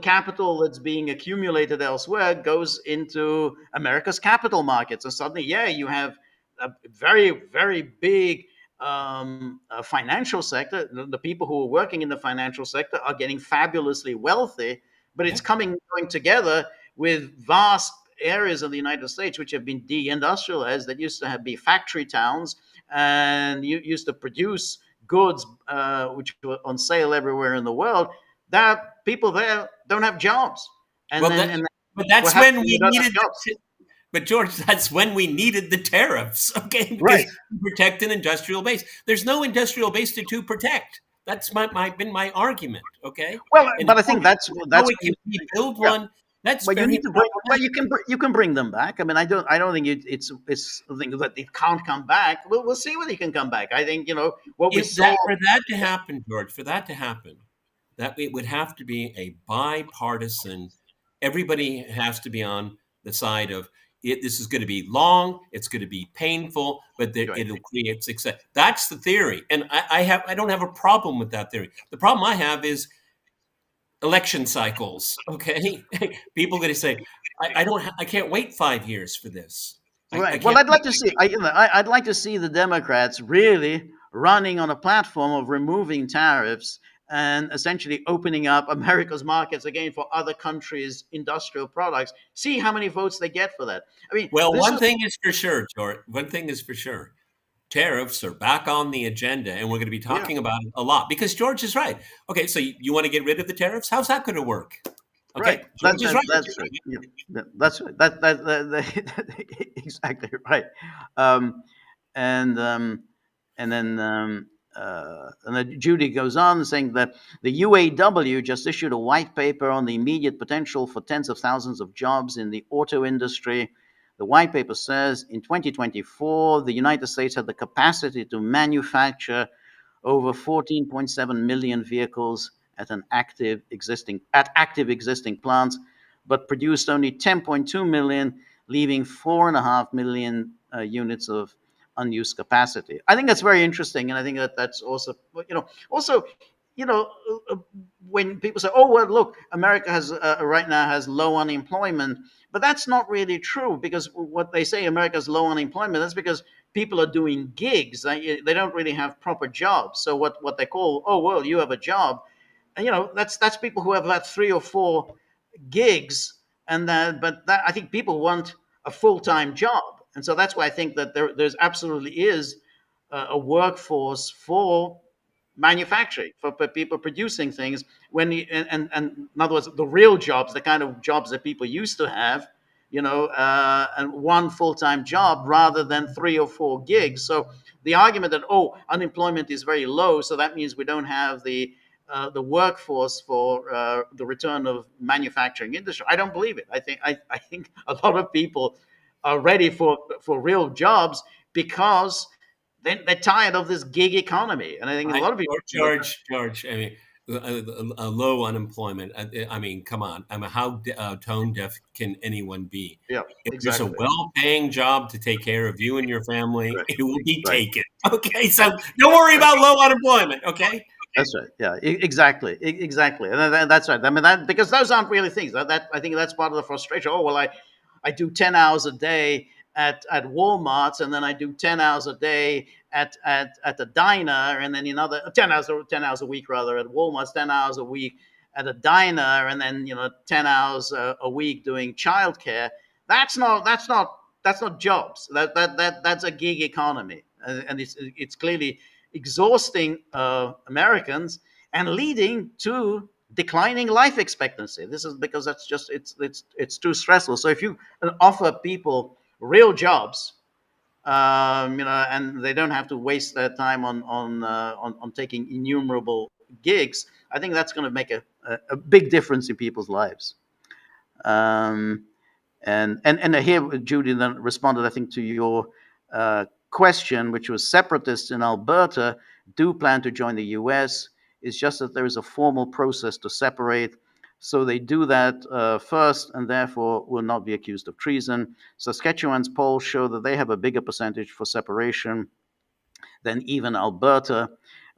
that's being accumulated elsewhere goes into America's capital markets, and suddenly, you have a very, very big financial sector. The people who are working in the financial sector are getting fabulously wealthy, but it's going together with vast areas of the United States which have been deindustrialized, that used to be factory towns and used to produce goods which were on sale everywhere in the world. That people there don't have jobs. But that's when we needed But George, that's when we needed the tariffs, okay? Because to protect an industrial base. There's no industrial base to protect. That's been my argument, okay? Well, but I think that's if we build one. That's but you need to bring. But you can bring them back. I mean, I don't think it's a thing that it can't come back. We'll see whether it can come back. I think what we saw for that to happen, George. For that to happen, that it would have to be a bipartisan. Everybody has to be on the side of this is going to be long, it's going to be painful, but it'll create success. That's the theory, and I don't have a problem with that theory. The problem I have is election cycles. Okay, people are going to say, I can't wait 5 years for this. Right. Well, I'd like to see. I'd like to see the Democrats really running on a platform of removing tariffs and essentially opening up America's markets again for other countries' industrial products. See how many votes they get for that. I mean, well, one thing is for sure, George. One thing is for sure. Tariffs are back on the agenda, and we're going to be talking about it a lot because George is right. Okay, so you want to get rid of the tariffs? How's that going to work? Okay, right. George is right. That's right. Yeah, that's right. That exactly right. And then Judy goes on saying that the UAW just issued a white paper on the immediate potential for tens of thousands of jobs in the auto industry. The white paper says in 2024, the United States had the capacity to manufacture over 14.7 million vehicles at active existing plants, but produced only 10.2 million, leaving 4.5 million units of unused capacity. I think that's very interesting, and I think that's also, when people say, "Oh, well, look, America has right now has low unemployment," but that's not really true, because what they say America's low unemployment, that's because people are doing gigs. They don't really have proper jobs. So what they call, "Oh, well, you have a job," and that's people who have about 3 or 4 gigs, and I think people want a full-time job, and so that's why I think that there's absolutely is a workforce for manufacturing, for people producing things. And in other words, the real jobs, the kind of jobs that people used to have, and one full-time job rather than 3 or 4 gigs. So the argument that unemployment is very low, so that means we don't have the workforce for the return of manufacturing industry, I don't believe it. I think a lot of people are ready for real jobs because they're tired of this gig economy, and I think a lot of people. George, I mean, a low unemployment. I mean, come on. I mean, how tone deaf can anyone be? Yeah, if exactly. there's a well-paying job to take care of you and your family, Right. it will be taken. Okay, so don't worry about low unemployment. Okay. That's right. Yeah, exactly, and that's right. I mean, because those aren't really things. That I think that's part of the frustration. Oh, well, I do 10 hours a day at Walmart, and then I do 10 hours a day at a diner, and then another 10 hours a week rather at Walmart, 10 hours a week at a diner, and then 10 hours a week doing childcare. That's not jobs. That's a gig economy, and it's clearly exhausting Americans and leading to declining life expectancy. This is because that's just it's too stressful. So if you offer people real jobs, and they don't have to waste their time on taking innumerable gigs, I think that's going to make a big difference in people's lives. And here Judy then responded, I think, to your question, which was separatists in Alberta do plan to join the US. It's just that there is a formal process to separate. So they do that first, and therefore will not be accused of treason. Saskatchewan's polls show that they have a bigger percentage for separation than even Alberta,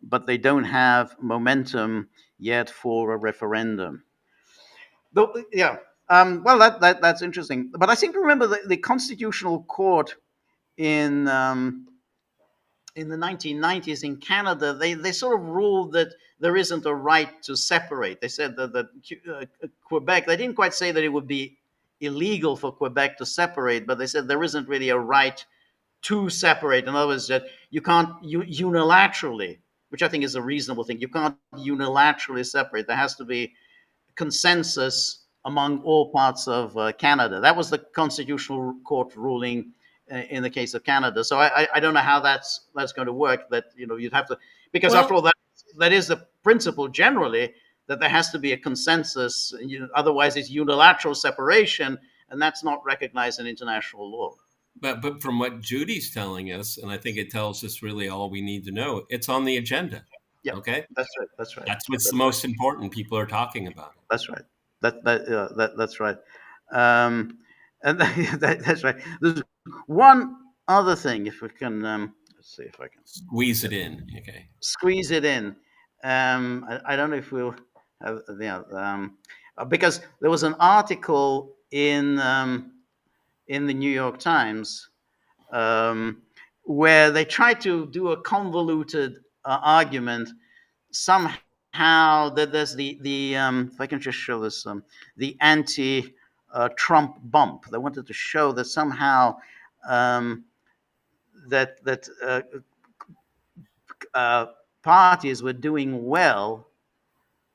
but they don't have momentum yet for a referendum. Yeah, well, that's interesting. But I seem to remember the Constitutional Court in the 1990s in Canada, they sort of ruled that there isn't a right to separate. They said that Quebec, they didn't quite say that it would be illegal for Quebec to separate, but they said there isn't really a right to separate. In other words, that you can't unilaterally, which I think is a reasonable thing, you can't unilaterally separate. There has to be consensus among all parts of Canada. That was the Constitutional Court ruling in the case of Canada. So I don't know how that's going to work. That you'd have to, because after all, that is the principle generally, that there has to be a consensus. Otherwise, it's unilateral separation, and that's not recognized in international law. But from what Judy's telling us, and I think it tells us really all we need to know, it's on the agenda. Yeah. Okay. That's right. That's what's the most important. People are talking about it. That's right. That's right. And that's right. There's one other thing, if we can, let's see if I can Squeeze it in. Okay. squeeze it in. I don't know if we'll have, because there was an article in the New York Times where they tried to do a convoluted argument somehow that there's the if I can just show this the anti Trump bump. They wanted to show that somehow that parties were doing well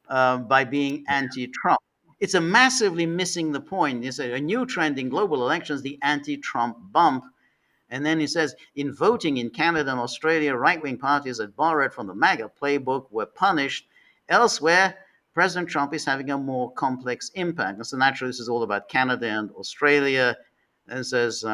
by being anti-Trump. It's a massively missing the point. It's a new trend in global elections, the anti-Trump bump. And then he says, in voting in Canada and Australia, right-wing parties that borrowed from the MAGA playbook were punished. Elsewhere, President Trump is having a more complex impact. And so naturally, this is all about Canada and Australia. And it says,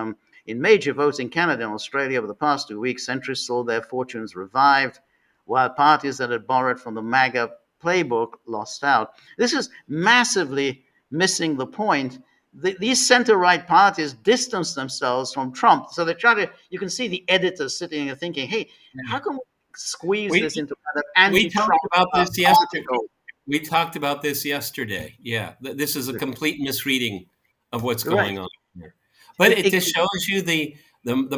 in major votes in Canada and Australia over the past 2 weeks, centrists saw their fortunes revived, while parties that had borrowed from the MAGA playbook lost out. This is massively missing the point. These center-right parties distance themselves from Trump. So they try to, you can see the editors sitting there thinking, hey, how can we squeeze this into kind of anti-Trump article? We talked about this yesterday. Yeah, this is a complete misreading of what's going on here. But it just shows you the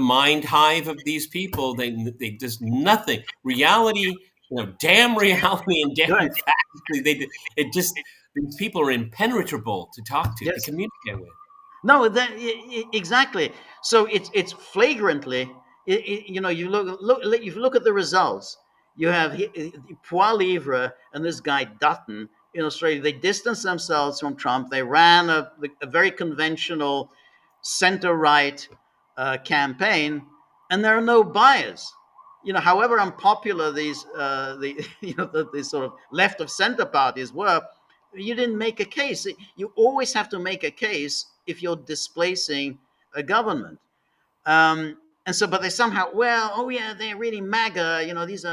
mind hive of these people. They just nothing. Reality, damn reality and damn fact. These people are impenetrable to talk to, to communicate with. No, exactly. So it's flagrantly. You look at the results. You have Poilievre and this guy Dutton in Australia. They distanced themselves from Trump. They ran a very conventional center-right campaign, and there are no buyers. However unpopular these sort of left of center parties were, you didn't make a case. You always have to make a case if you're displacing a government. And so, but they somehow, they're really MAGA. These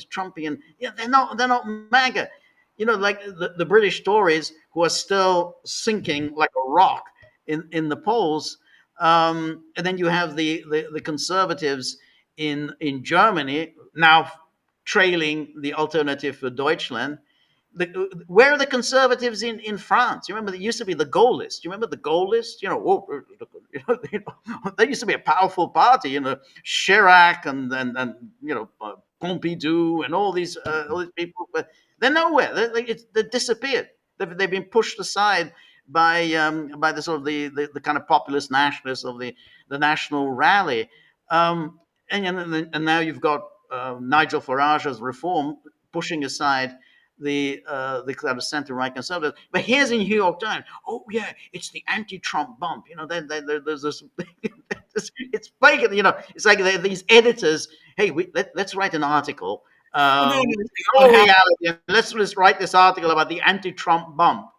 Trumpian. Yeah, they're not MAGA. Like the British Tories, who are still sinking like a rock in the polls. And then you have the conservatives in Germany now trailing the Alternative for Deutschland. Where are the conservatives in France? You remember there used to be the Gaullists. You remember the Gaullists? They used to be a powerful party. Chirac and Pompidou and all these people, but they're nowhere. They disappeared. They've been pushed aside by the sort of the kind of populist nationalists of the National Rally, and now you've got Nigel Farage's Reform pushing aside the kind of center-right conservatives. But here's in New York Times, it's the anti-Trump bump. There's this, it's fake. It's like these editors. Hey, let's write an article. Reality. Let's just write this article about the anti-Trump bump.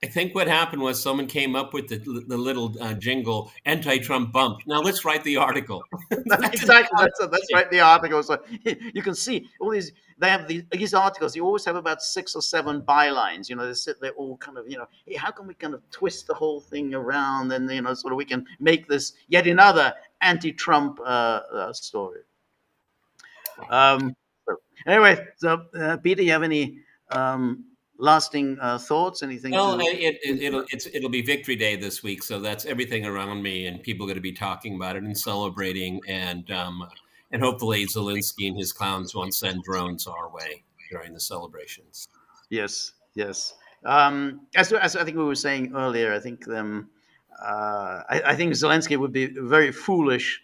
I think what happened was someone came up with the little jingle, anti-Trump bump. Now let's write the article. Exactly. Let's write the article. So you can see all these, they have these articles. You always have about 6 or 7 bylines. They sit there all kind of, hey, how can we kind of twist the whole thing around and, sort of we can make this yet another anti-Trump story. Anyway, so Peter, you have any lasting thoughts? Anything? Well, it'll be Victory Day this week, so that's everything around me, and people are going to be talking about it and celebrating, and hopefully Zelensky and his clowns won't send drones our way during the celebrations. Yes. As I think we were saying earlier, I think I think Zelensky would be very foolish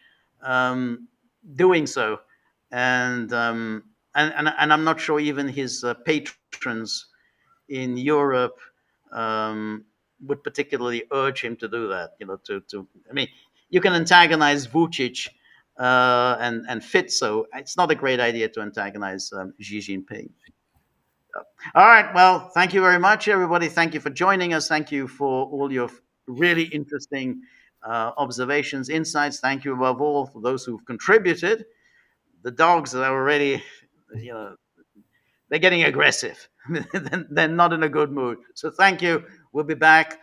doing so, and I'm not sure even his patrons in Europe would particularly urge him to do that. I mean, you can antagonize Vucic and Fico. It's not a great idea to antagonize Xi Jinping. All right. Well, thank you very much, everybody. Thank you for joining us. Thank you for all your really interesting observations, insights. Thank you above all for those who've contributed. The dogs that are already, they're getting aggressive. They're not in a good mood. So thank you. We'll be back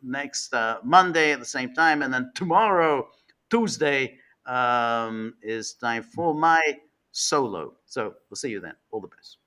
next Monday at the same time, and then tomorrow, Tuesday, is time for my solo. So we'll see you then. All the best.